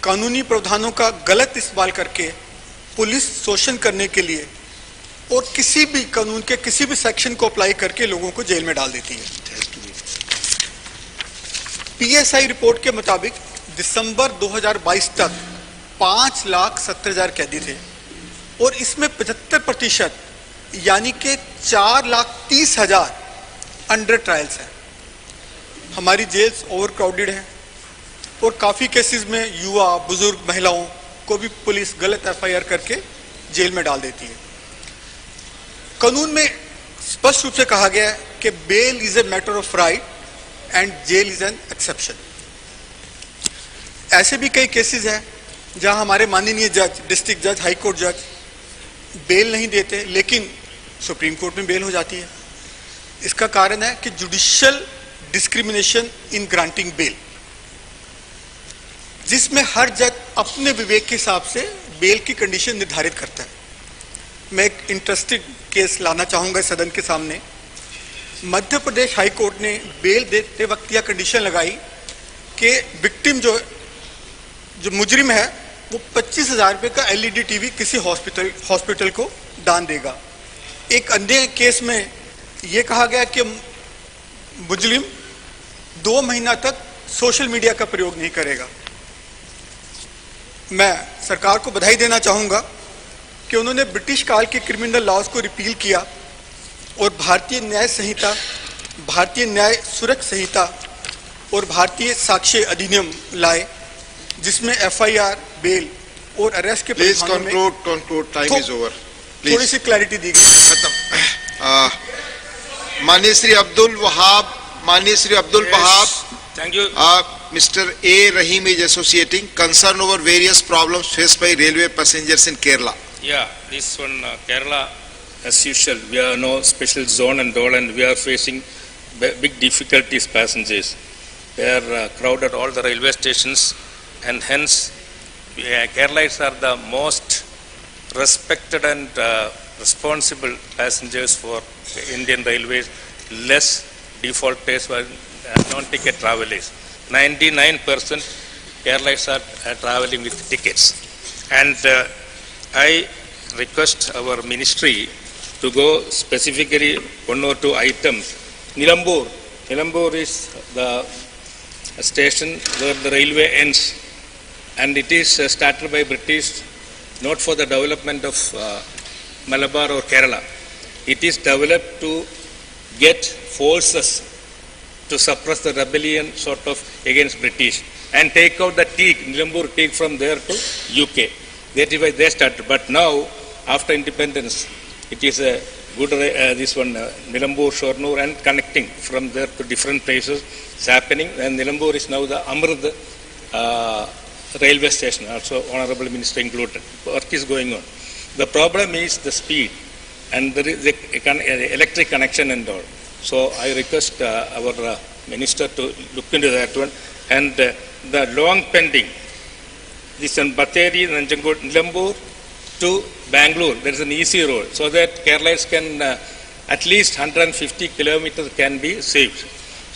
कानूनी प्रावधानों का गलत इस्तेमाल करके पुलिस शोषण करने के लिए और किसी भी कानून के किसी भी सेक्शन को अप्लाई करके लोगों को जेल में डाल देती है। PSI रिपोर्ट के मुताबिक दिसंबर 2022 तक 5,70,000 कैदी थे, और इसमें 75% यानी कि 4,30,000 अंडर ट्रायल्स हैं। हमारी जेल्स ओवर क्राउडेड हैं, और काफ़ी केसेस में युवा, बुजुर्ग, महिलाओं को भी पुलिस गलत FIR करके जेल में डाल देती है। कानून में स्पष्ट रूप से कहा गया है कि bail is a matter of right and jail is an exception. ऐसे भी कई केसेस हैं जहां हमारे माननीय जज, डिस्ट्रिक्ट जज, हाई कोर्ट जज बेल नहीं देते, लेकिन सुप्रीम कोर्ट में बेल हो जाती है। इसका कारण है कि judicial discrimination in granting bail, जिसमें हर जज अपने विवेक के हिसाब से बेल की कंडीशन निर्धारित करता है। मैं एक इंटरेस्टिंग केस लाना चाहूंगा सदन के सामने। मध्य प्रदेश हाई कोर्ट ने बेल देते वक्त यह कंडीशन लगाई कि विक्टिम जो मुजरिम है वो 25,000 रुपये का LED टीवी किसी हॉस्पिटल को दान देगा। एक अन्य केस में यह कहा गया कि मुजरिम 2 महीना तक सोशल मीडिया का प्रयोग नहीं करेगा। मैं सरकार को बधाई देना चाहूंगा कि उन्होंने ब्रिटिश काल के क्रिमिनल लॉज को रिपील किया और भारतीय न्याय संहिता, भारतीय न्याय सुरक्षा संहिता और भारतीय साक्ष्य अधिनियम लाए, जिसमें FIR, बेल और अरेस्ट के प्रावधानों में conclude, time is over. थोड़ी सी क्लैरिटी दी गई। माननीय Shri Abdul Wahab, Thank you. Mr. A. Rahim is associating concern over various problems faced by railway passengers in Kerala. Yeah, this one, Kerala, as usual, we have no special zone and all, and we are facing big difficulties, passengers. They are crowded all the railway stations, and hence, Keralites are the most respected and responsible passengers for Indian Railways, less defaulters for non-ticket travelers. 99% Keralites are traveling with tickets. And I request our ministry to go specifically 1 or 2 items. Nilambur is the station where the railway ends, and it is started by British not for the development of Malabar or Kerala. It is developed to get forces to suppress the rebellion sort of against British and take out the teak, Nilambur teak, from there to UK. That is why they started. But now, after independence, it is a good, this one, Nilambur, Shornur, and connecting from there to different places. It's happening, and Nilambur is now the Amrud railway station, also Honorable Minister included. Work is going on. The problem is the speed and there is the electric connection and all. So I request our minister to look into that one. And the long pending, this one, Batheri, Nanjangud, Nilambur to Bangalore, there is an easy road, so that Keralites can at least 150 kilometers can be saved.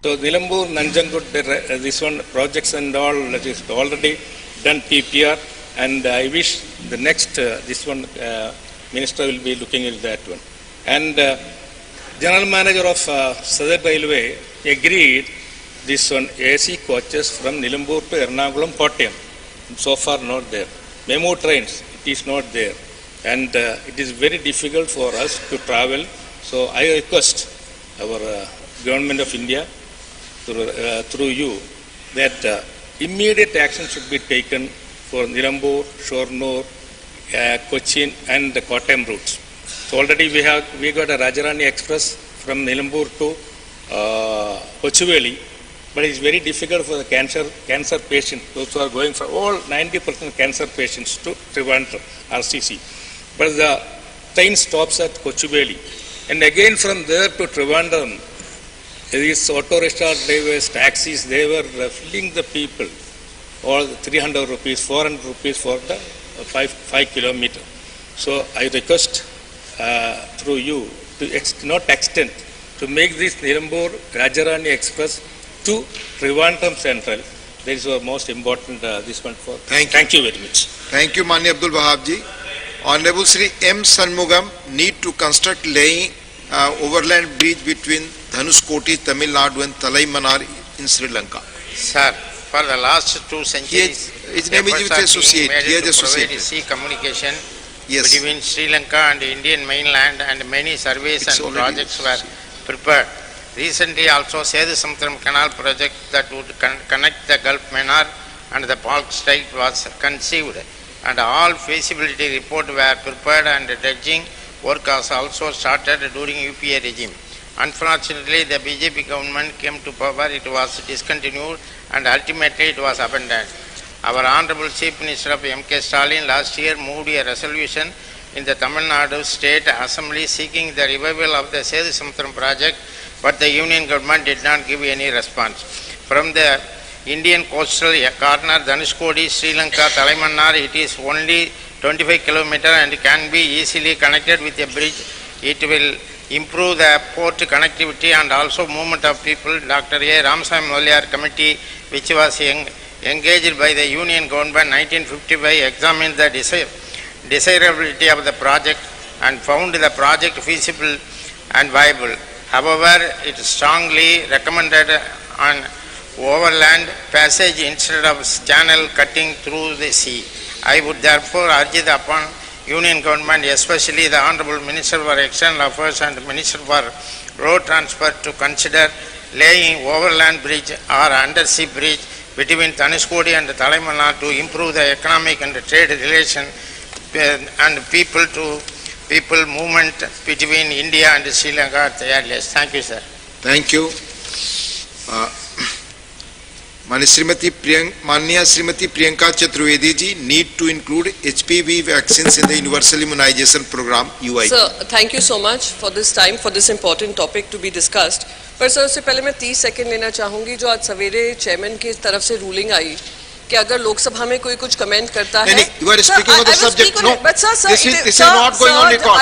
So Nilambur, Nanjangud, this one projects and all, that is already done PPR, and I wish the next, this one, minister will be looking at that one. And General Manager of Southern Railway agreed this one AC coaches from Nilambur to Ernakulam, Kottayam. So far not there. Memo trains, it is not there. And it is very difficult for us to travel. So I request our Government of India through you that immediate action should be taken for Nilambur, Shornur, Cochin and the Kottayam routes. So already we got a Rajarani Express from Nilambur to Kochuveli, but it's very difficult for the cancer patients, those who are going for all 90% cancer patients to Trivandrum, RCC. But the train stops at Kochuveli, and again from there to Trivandrum, these auto rickshaw drivers, taxis, they were filling the people, all 300 rupees, 400 rupees for the 5 kilometer. So I request through you to not extend, to make this Nilambur Rajarani Express to Trivandrum Central. That is our most important this one for. Thank you very much. Thank you, Mani Abdul Wahab ji. Honorable Sri M. Sanmugam need to construct laying overland bridge between Dhanuskoti, Tamil Nadu and Talai Manar in Sri Lanka. Sir, for the last 2 centuries, his name is with associate. He has provided sea communication between Sri Lanka and the Indian mainland, and many surveys and projects were prepared. Recently also Sedu Samudram Canal project that would connect the Gulf Manar and the Palk Strait was conceived, and all feasibility report were prepared, and dredging work was also started during UPA regime. Unfortunately, the BJP government came to power, it was discontinued, and ultimately it was abandoned. Our Honorable Chief Minister of M.K. Stalin last year moved a resolution in the Tamil Nadu State Assembly seeking the revival of the Sedu Samutram project, but the Union government did not give any response. From the Indian coastal corner, Dhanushkodi, Sri Lanka, Talaimannar, it is only 25 km and can be easily connected with a bridge. It will improve the port connectivity and also movement of people. Dr. A. Ramaswamy Molliar committee, which was engaged by the Union government 1955, examined the desirability of the project and found the project feasible and viable. However, it strongly recommended an overland passage instead of channel cutting through the sea. I would therefore urge upon Union government, especially the Honorable Minister for External Affairs and Minister for Road Transport, to consider laying overland bridge or undersea bridge between Dhanushkodi and Talaimannar to improve the economic and trade relation and people to people movement between India and Sri Lanka at the earliest. Thank you, sir. Thank you. माननीय Shrimati Priyanka Chaturvedi ji, need to include HPV vaccines in the universal immunization program UIP. Sir, thank you so much for this time, for this important topic to be discussed. पर sir उससे पहले मैं 30 second लेना चाहूंगी। जो आज सवेरे चेयरमैन की तरफ से रूलिंग आई कि अगर लोकसभा में कोई कुछ कमेंट करता है, you are speaking on the subject. No, this is not going on record.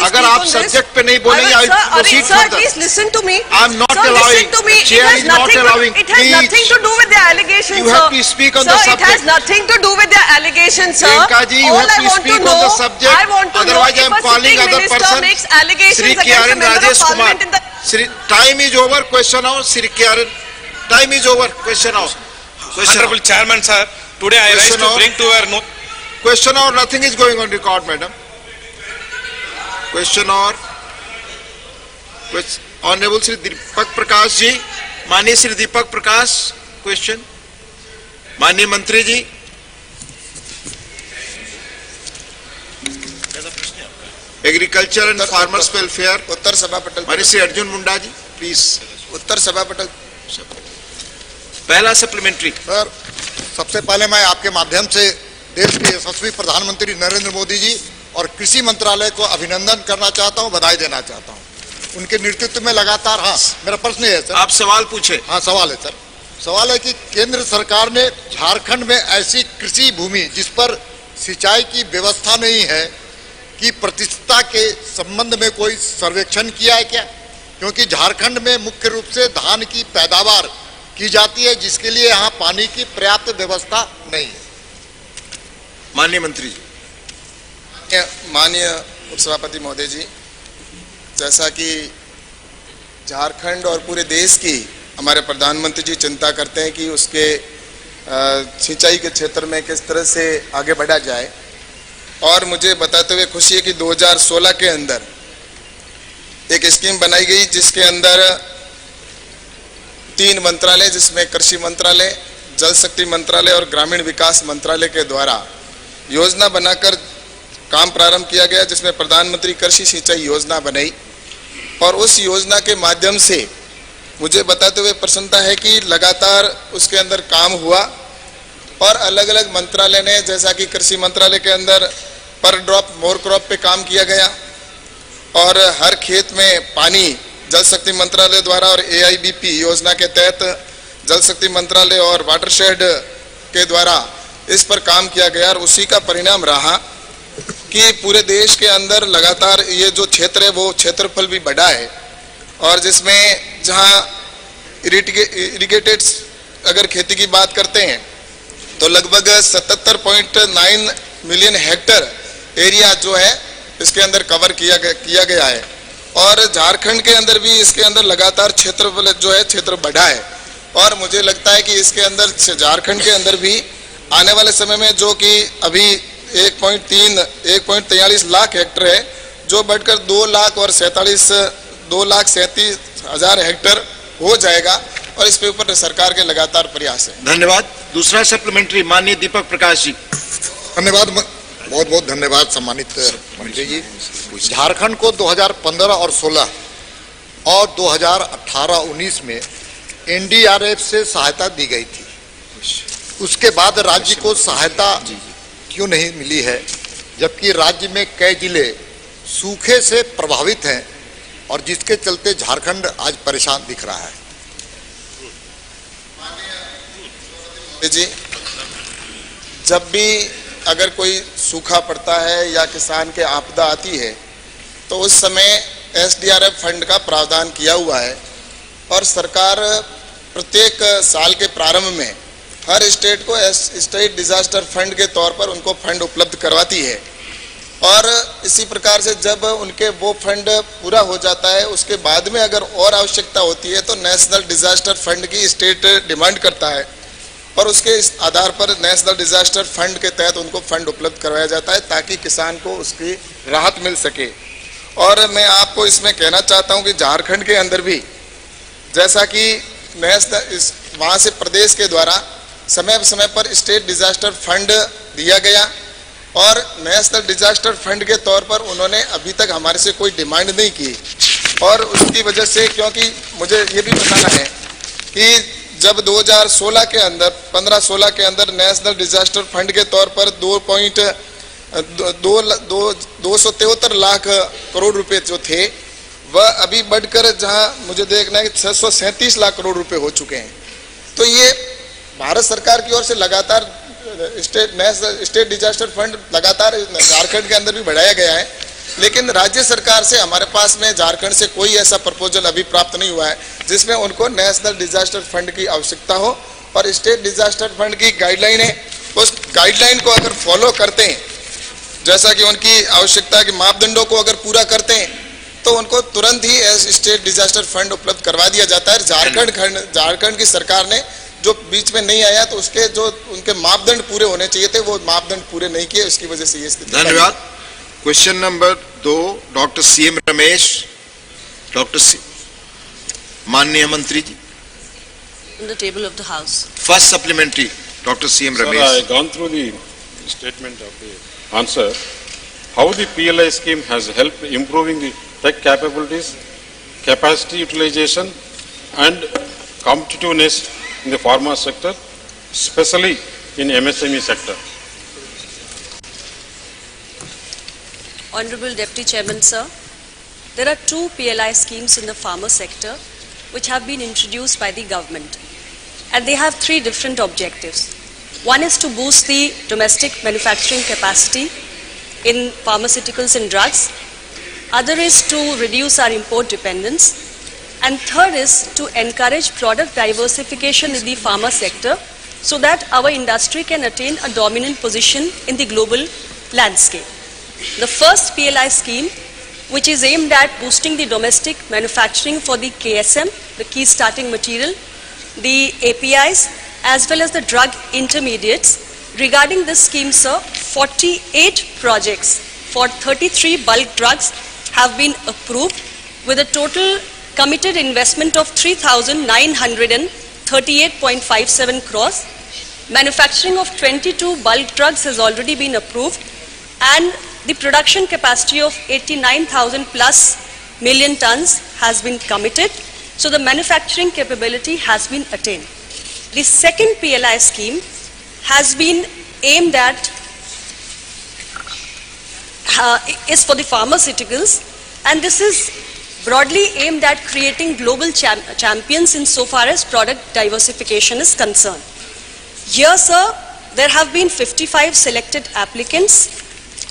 अगर आप subject पे नहीं बोलेंगे, I will proceed further. Please listen to me. I am not allowing. Chair is not allowing. It has nothing to do with the allegations, sir. You have to speak on the subject. It has nothing to do with the allegations, sir. Priyanka ji, you have to speak on the subject. Otherwise, I am calling other person. Shri Kyaran Rajesh Kumar. Time is over. Question now, Shri Kyaran. Time is over. Question now. Honorable Chairman, sir, today I rise to bring to your notice. Question or nothing is going on record, madam. Question or Honorable Shri Deepak Prakash ji, माननीय Shri Deepak Prakash, question. माननीय मंत्री जी, agriculture and farmers welfare, उत्तर सभा पटल. माननीय Shri Arjun Munda ji, please. उत्तर सभा पटल. पहला supplementary. Sir, सबसे पहले मैं आपके माध्यम से देश के यशस्वी प्रधानमंत्री नरेंद्र मोदी जी और कृषि मंत्रालय को अभिनंदन करना चाहता हूं, बधाई देना चाहता हूं. उनके नेतृत्व में लगातार. हाँ, मेरा प्रश्न है सर. आप सवाल पूछे. हाँ, सवाल है सर. सवाल है कि केंद्र सरकार ने झारखंड में ऐसी कृषि भूमि जिस पर सिंचाई की व्यवस्था नहीं है कि प्रतिशतता के संबंध में कोई सर्वेक्षण किया है क्या? क्योंकि झारखंड में मुख्य रूप से धान की पैदावार की जाती है, जिसके लिए यहाँ पानी की पर्याप्त व्यवस्था नहीं है. माननीय मंत्री जी. माननीय उपसभापति महोदय जी, जैसा कि झारखंड और पूरे देश की हमारे प्रधानमंत्री जी चिंता करते हैं कि उसके सिंचाई के क्षेत्र में किस तरह से आगे बढ़ा जाए, और मुझे बताते हुए खुशी है कि 2016 के अंदर एक स्कीम बनाई गई जिसके अंदर 3 मंत्रालय, जिसमें कृषि मंत्रालय, जल शक्ति मंत्रालय और ग्रामीण विकास मंत्रालय के द्वारा योजना बनाकर काम प्रारंभ किया गया, जिसमें प्रधानमंत्री कृषि सिंचाई योजना बनाई. और उस योजना के माध्यम से मुझे बताते हुए प्रसन्नता है कि लगातार उसके अंदर काम हुआ और अलग अलग मंत्रालय ने, जैसा कि कृषि मंत्रालय के अंदर पर ड्रॉप मोर क्रॉप पे काम किया गया और हर खेत में पानी जल शक्ति मंत्रालय द्वारा और AIBP योजना के तहत जल शक्ति मंत्रालय और वाटरशेड के द्वारा इस पर काम किया गया. और उसी का परिणाम रहा कि पूरे देश के अंदर लगातार ये जो क्षेत्र है वो क्षेत्रफल भी बढ़ा है, और जिसमें जहां इरिगेटेड अगर खेती की बात करते हैं तो लगभग 77.9 मिलियन हेक्टर एरिया जो है इसके अंदर कवर किया गया है. और झारखंड के अंदर भी इसके अंदर लगातार क्षेत्रफल जो है क्षेत्र बढ़ा है. और मुझे लगता है कि इसके अंदर झारखंड के अंदर भी आने वाले समय में, जो कि अभी 1.43 लाख हेक्टर है, जो बढ़कर 2,37,000 हेक्टर हो जाएगा. और इस पे ऊपर सरकार के लगातार प्रयास है. धन्यवाद. दूसरा सप्लीमेंट्री, माननीय दीपक प्रकाश जी. धन्यवाद, बहुत बहुत धन्यवाद सम्मानित मंत्री जी. झारखंड को 2015 और 16 और 2018-19 में NDRF से सहायता दी गई थी. उसके बाद राज्य को सहायता क्यों नहीं मिली है, जबकि राज्य में कई जिले सूखे से प्रभावित हैं और जिसके चलते झारखंड आज परेशान दिख रहा है। जी, जब भी अगर कोई सूखा पड़ता है या किसान के आपदा आती है तो उस समय SDRF फंड का प्रावधान किया हुआ है और सरकार प्रत्येक साल के प्रारंभ में हर स्टेट को स्टेट डिजास्टर फंड के तौर पर उनको फंड उपलब्ध करवाती है और इसी प्रकार से जब उनके वो फंड पूरा हो जाता है उसके बाद में अगर और आवश्यकता होती है तो नेशनल डिजास्टर फंड की स्टेट डिमांड करता है और उसके इस आधार पर नेशनल डिजास्टर फंड के तहत उनको फंड उपलब्ध करवाया जाता है ताकि किसान को उसकी राहत मिल सके। और मैं आपको इसमें कहना चाहता हूं कि झारखंड के अंदर भी जैसा कि वहाँ से प्रदेश के द्वारा समय समय पर स्टेट डिजास्टर फंड दिया गया और नेशनल डिजास्टर फंड के तौर पर उन्होंने अभी तक हमारे से कोई डिमांड नहीं की और उसकी वजह से, क्योंकि मुझे ये भी बताना है कि जब 2016 के अंदर 15-16 के अंदर नेशनल डिजास्टर फंड के तौर पर 273 लाख करोड़ रुपए जो थे वह अभी बढ़कर जहां मुझे देखना है कि 637 लाख करोड़ रुपए हो चुके हैं। तो ये भारत सरकार की ओर से लगातार स्टेट डिजास्टर फंड लगातार झारखंड के अंदर भी बढ़ाया गया है, लेकिन राज्य सरकार से हमारे पास में झारखंड से कोई ऐसा प्रपोजल अभी प्राप्त नहीं हुआ है जिसमें उनको नेशनल डिजास्टर फंड की आवश्यकता हो और स्टेट डिजास्टर फंड की गाइडलाइन है, उस गाइडलाइन को अगर फॉलो करते हैं, जैसा कि उनकी आवश्यकता के मापदंडों को अगर पूरा करते हैं तो उनको तुरंत ही स्टेट डिजास्टर फंड उपलब्ध करवा दिया जाता है। झारखंड की सरकार ने जो बीच में नहीं आया तो उसके जो उनके मापदंड पूरे होने चाहिए थे वो मापदंड पूरे नहीं किए, उसकी वजह से ये स्थिति। धन्यवाद। Question number 2 doctor CM Ramesh. माननीय मंत्री जी। On the table of the House. First supplementary, Dr. CM Ramesh. Sir, I have gone through the statement of the answer. How the PLI scheme has helped improving the tech capabilities, capacity utilization and competitiveness in the pharma sector, especially in MSME sector. Honorable Deputy Chairman, sir, there are 2 PLI schemes in the pharma sector which have been introduced by the government, and they have 3 different objectives. One is to boost the domestic manufacturing capacity in pharmaceuticals and drugs. Other is to reduce our import dependence. And third is to encourage product diversification in the pharma sector so that our industry can attain a dominant position in the global landscape. The first PLI scheme, which is aimed at boosting the domestic manufacturing for the KSM, the key starting material, the APIs, as well as the drug intermediates. Regarding this scheme, sir, 48 projects for 33 bulk drugs have been approved with a total committed investment of 3,938.57 crores. Manufacturing of 22 bulk drugs has already been approved, and the production capacity of 89,000 plus million tons has been committed. So the manufacturing capability has been attained. The second PLI scheme has been aimed at, is for the pharmaceuticals, and this is broadly aimed at creating global champions insofar as product diversification is concerned. Here, sir, there have been 55 selected applicants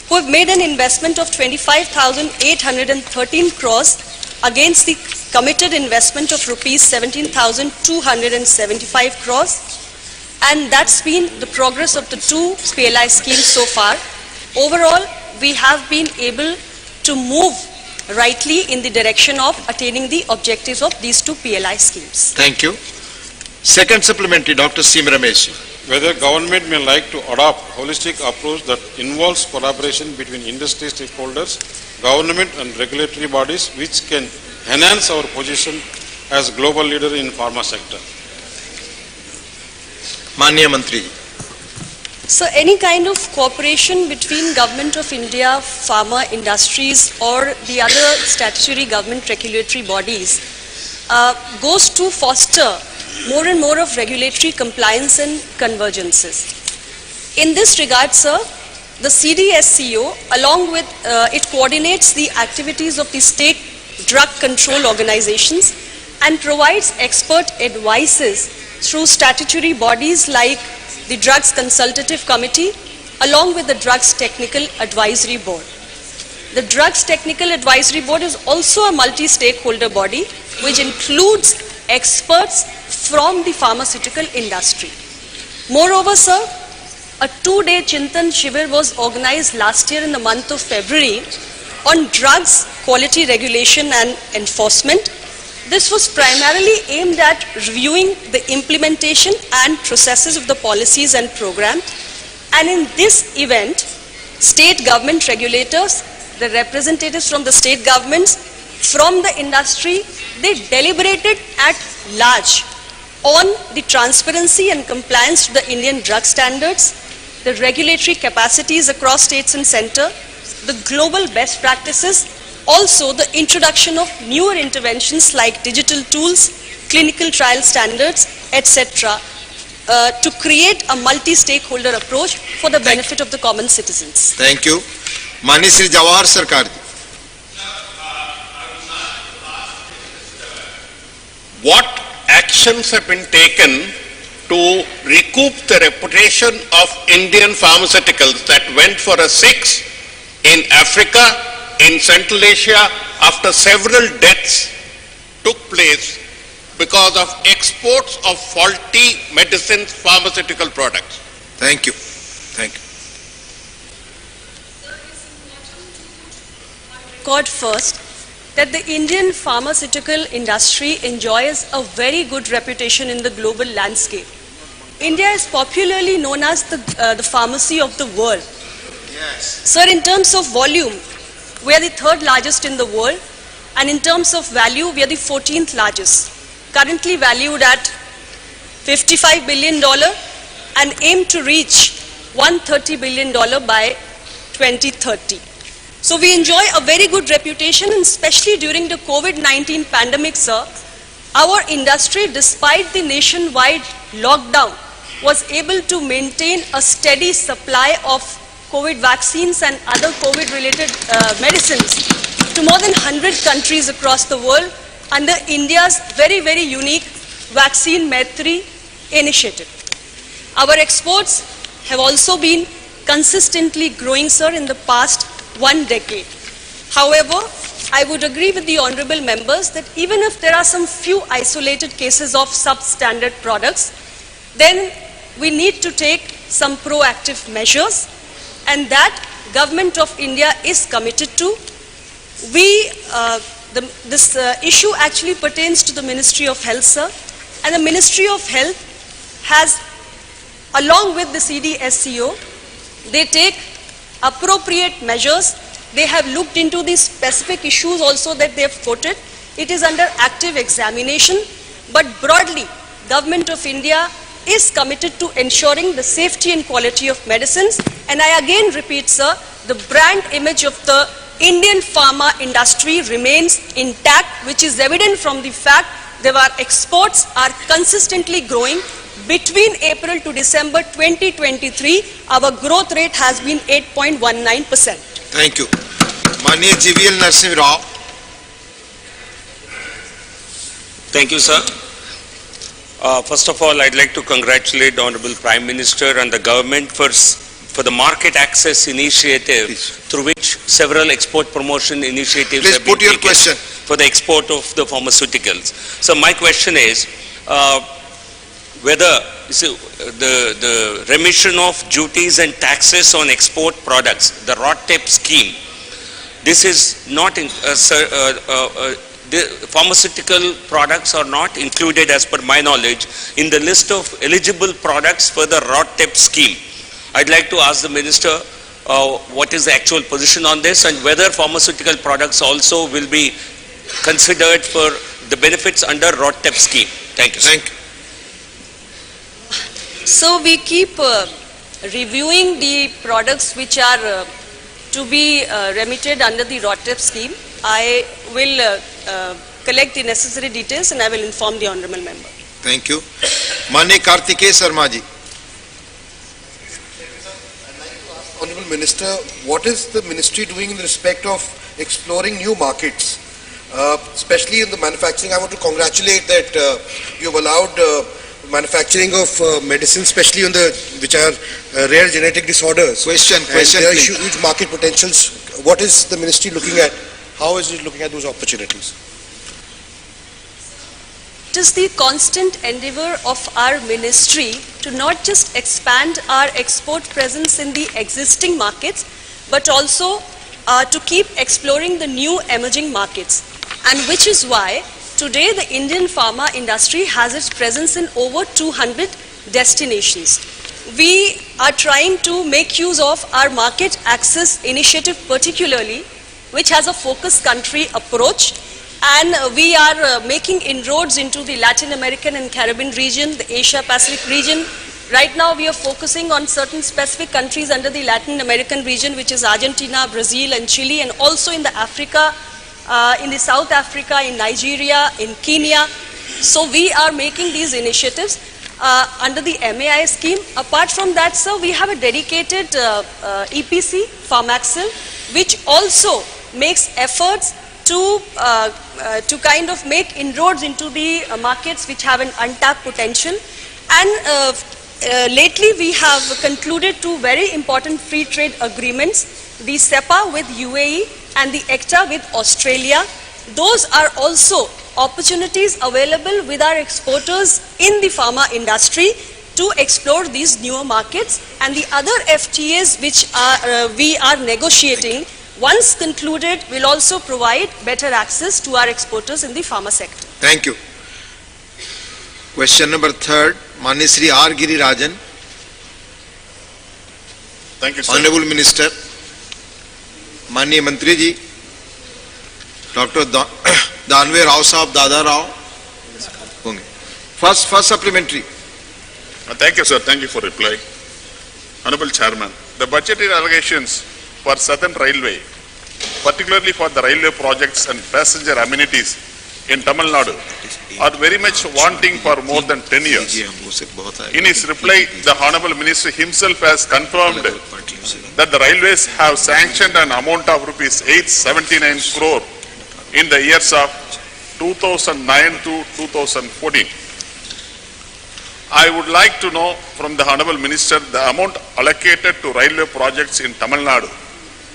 who have made an investment of 25,813 crores against the committed investment of rupees 17,275 crores. And that's been the progress of the 2 PLI schemes so far. Overall, we have been able to move rightly in the direction of attaining the objectives of these 2 PLI schemes. Thank you. Second supplementary, Dr. CM Ramesh. Whether government may like to adopt holistic approach that involves collaboration between industry stakeholders, government and regulatory bodies, which can enhance our position as global leader in pharma sector. Manya Mantri. So any kind of cooperation between Government of India, pharma industries or the other statutory government regulatory bodies goes to foster more and more of regulatory compliance and convergences. In this regard, sir, the CDSCO, along with it coordinates the activities of the state drug control organizations and provides expert advices through statutory bodies like the Drugs Consultative Committee, along with the Drugs Technical Advisory Board. The Drugs Technical Advisory Board is also a multi-stakeholder body which includes experts from the pharmaceutical industry. Moreover, sir, a 2-day Chintan Shivir was organized last year in the month of February on drugs, quality regulation and enforcement. This was primarily aimed at reviewing the implementation and processes of the policies and program. And in this event, state government regulators, the representatives from the state governments, from the industry, they deliberated at large on the transparency and compliance to the Indian drug standards, the regulatory capacities across states and center, the global best practices, also the introduction of newer interventions like digital tools, clinical trial standards, etc., to create a multi-stakeholder approach for the benefit of the common citizens. Thank you. Mani Sri Jawahar Sarkar. What actions have been taken to recoup the reputation of Indian pharmaceuticals that went for a 6 in Africa, in Central Asia, after several deaths took place because of exports of faulty medicines, pharmaceutical products? Thank you. Thank you. Record first that the Indian pharmaceutical industry enjoys a very good reputation in the global landscape. India is popularly known as the pharmacy of the world. Yes. Sir, in terms of volume, we are the 3rd largest in the world, and in terms of value, we are the 14th largest, currently valued at $55 billion and aim to reach $130 billion by 2030. So we enjoy a very good reputation, and especially during the COVID-19 pandemic, sir, our industry, despite the nationwide lockdown, was able to maintain a steady supply of COVID vaccines and other COVID-related medicines to more than 100 countries across the world under India's very, very unique Vaccine Maitri initiative. Our exports have also been consistently growing, sir, in the past 1 decade. However, I would agree with the honorable members that even if there are some few isolated cases of substandard products, then we need to take some proactive measures, and that Government of India is committed to. This issue actually pertains to the Ministry of Health, sir, and the Ministry of Health has, along with the CDSCO, they take appropriate measures. They have looked into these specific issues also that they have quoted. It is under active examination, but broadly, Government of India is committed to ensuring the safety and quality of medicines. And I again repeat, sir, the brand image of the Indian pharma industry remains intact, which is evident from the fact that our exports are consistently growing. Between April to December 2023, our growth rate has been 8.19%. Thank you. Mani GVL Narsimha Rao. Thank you, sir. First of all, I'd like to congratulate the Honorable Prime Minister and the government for the market access initiative, through which several export promotion initiatives have been taken for the export of the pharmaceuticals. So my question is, whether the remission of duties and taxes on export products, the ROTTEP scheme, this is not the pharmaceutical products are not included, as per my knowledge, in the list of eligible products for the ROTTEP scheme. I'd like to ask the Minister what is the actual position on this, and whether pharmaceutical products also will be considered for the benefits under ROTTEP scheme. Thank you. Thank you. So we keep reviewing the products which are to be remitted under the ROTTEP scheme. I will collect the necessary details and I will inform the honorable member. Thank you. माननीय Kartikeya Sharma ji. Honorable Minister, what is the ministry doing in respect of exploring new markets, especially in the manufacturing? I want to congratulate that you have allowed manufacturing of medicines, especially on the which are rare genetic disorders. Question, There are please. huge market potentials. What is the ministry looking at? How is it looking at those opportunities? It is the constant endeavor of our ministry to not just expand our export presence in the existing markets, but also to keep exploring the new emerging markets. And which is why today the Indian pharma industry has its presence in over 200 destinations. We are trying to make use of our market access initiative particularly, which has a focus country approach. And we are making inroads into the Latin American and Caribbean region, the Asia Pacific region. Right now we are focusing on certain specific countries under the Latin American region, which is Argentina, Brazil and Chile, and also in the Africa, in the South Africa, in Nigeria, in Kenya. So we are making these initiatives under the MAI scheme. Apart from that, sir, we have a dedicated EPC, Pharmaxil, which also makes efforts to kind of make inroads into the markets which have an untapped potential. And lately we have concluded two very important free trade agreements, the SEPA with UAE and the ECTA with Australia. Those are also opportunities available with our exporters in the pharma industry to explore these newer markets. And the other FTAs which we are negotiating, once concluded, will also provide better access to our exporters in the pharma sector. Thank you. Question number 3, माननीय Shri R. Girirajan. Thank you, sir. Honorable Minister, माननीय मंत्री जी, Dr. Danve Rao साहब, दादा राव होंगे. First supplementary. Thank you, sir. Thank you for reply. Honorable Chairman, the budgetary allocations for Southern Railway, particularly for the railway projects and passenger amenities in Tamil Nadu, are very much wanting for more than 10 years. In his reply, the Honorable Minister himself has confirmed that the railways have sanctioned an amount of rupees 879 crore in the years of 2009 to 2014. I would like to know from the Honorable Minister the amount allocated to railway projects in Tamil Nadu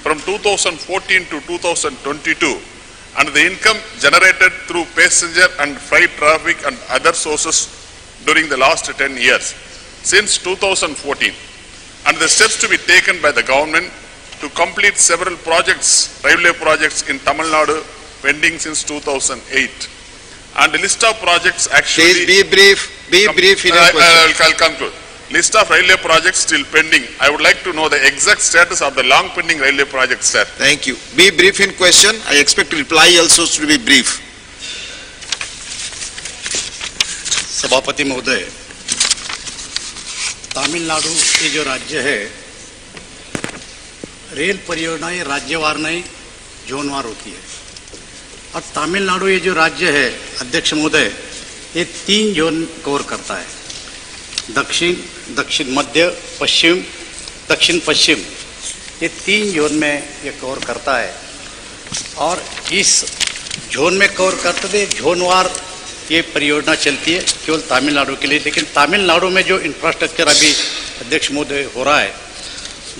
from 2014 to 2022 and the income generated through passenger and freight traffic and other sources during the last 10 years since 2014 and the steps to be taken by the government to complete several projects, railway projects in Tamil Nadu pending since 2008. And the list of projects actually... Please be brief. Be brief in your question. I'll conclude. List of railway projects still pending. I would like to know the exact status of the long pending railway projects, sir. Thank you. Be brief in question. I expect reply also to be brief. सभापति महोदय, तमिलनाडु ये जो राज्य है, rail परियोजनाएं राज्यवार नहीं जोनवार होती है और तमिलनाडु ये जो राज्य है, अध्यक्ष महोदय, ये 3 जोन कवर करता है, दक्षिण, दक्षिण मध्य, पश्चिम, दक्षिण पश्चिम, ये 3 जोन में ये कवर करता है और इस जोन में कवर करते हुए जोनवार ये परियोजना चलती है केवल तमिलनाडु के लिए। लेकिन तमिलनाडु में जो इंफ्रास्ट्रक्चर अभी अध्यक्ष महोदय हो रहा है,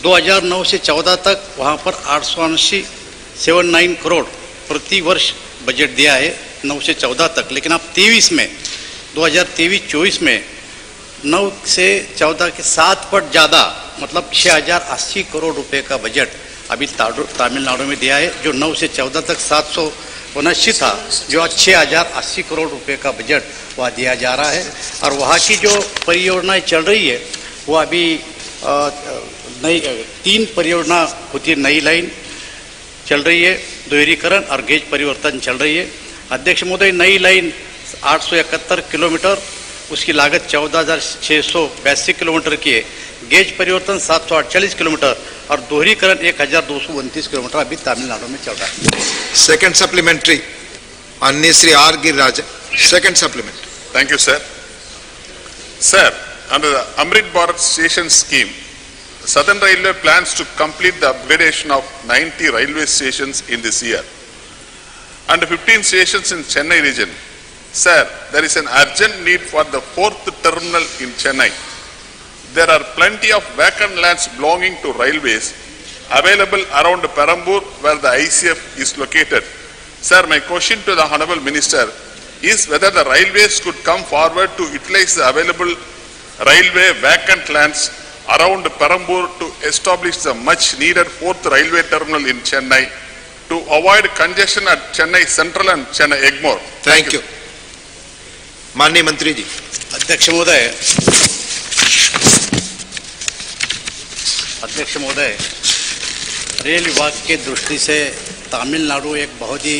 2009 से 14 तक वहाँ पर 879 करोड़ प्रति वर्ष बजट दिया है 9 से 14 तक। लेकिन अब 23 में 2023-24 में 9 से 14 के 7 पट ज़्यादा मतलब 6080 करोड़ रुपए का बजट अभी तमिलनाडु में दिया है, जो 9 से 14 तक 779 था, जो आज 6080 करोड़ रुपए का बजट वह दिया जा रहा है। और वहाँ की जो परियोजनाएं चल रही है वो अभी नई 3 परियोजना होती है, नई लाइन चल रही है, दोहरीकरण और गेज परिवर्तन चल रही है। अध्यक्ष महोदय, नई लाइन 871 किलोमीटर, उसकी लागत 14,682 किलोमीटर की है, गेज परिवर्तन 748 किलोमीटर और दोहरीकरण 1,229 किलोमीटर अभी तमिलनाडु में चल रहा है। सेकंड सप्लीमेंट्री, माननीय Shri R. Girirajan, second supplementary. Thank you, sir. Sir, under the Amrit Bharat Station Scheme, Southern Railway plans to complete the upgradation of 90 railway stations in this year and 15 stations in Chennai region. Sir, there is an urgent need for the fourth terminal in Chennai. There are plenty of vacant lands belonging to railways available around Perambur where the ICF is located. Sir, my question to the Honorable Minister is whether the railways could come forward to utilize the available railway vacant lands around Perambur to establish the much needed fourth railway terminal in Chennai to avoid congestion at Chennai Central and Chennai Egmore. Thank you. माननीय मंत्री जी। अध्यक्ष महोदय, rail विभाग के दृष्टि से तमिलनाडु एक बहुत ही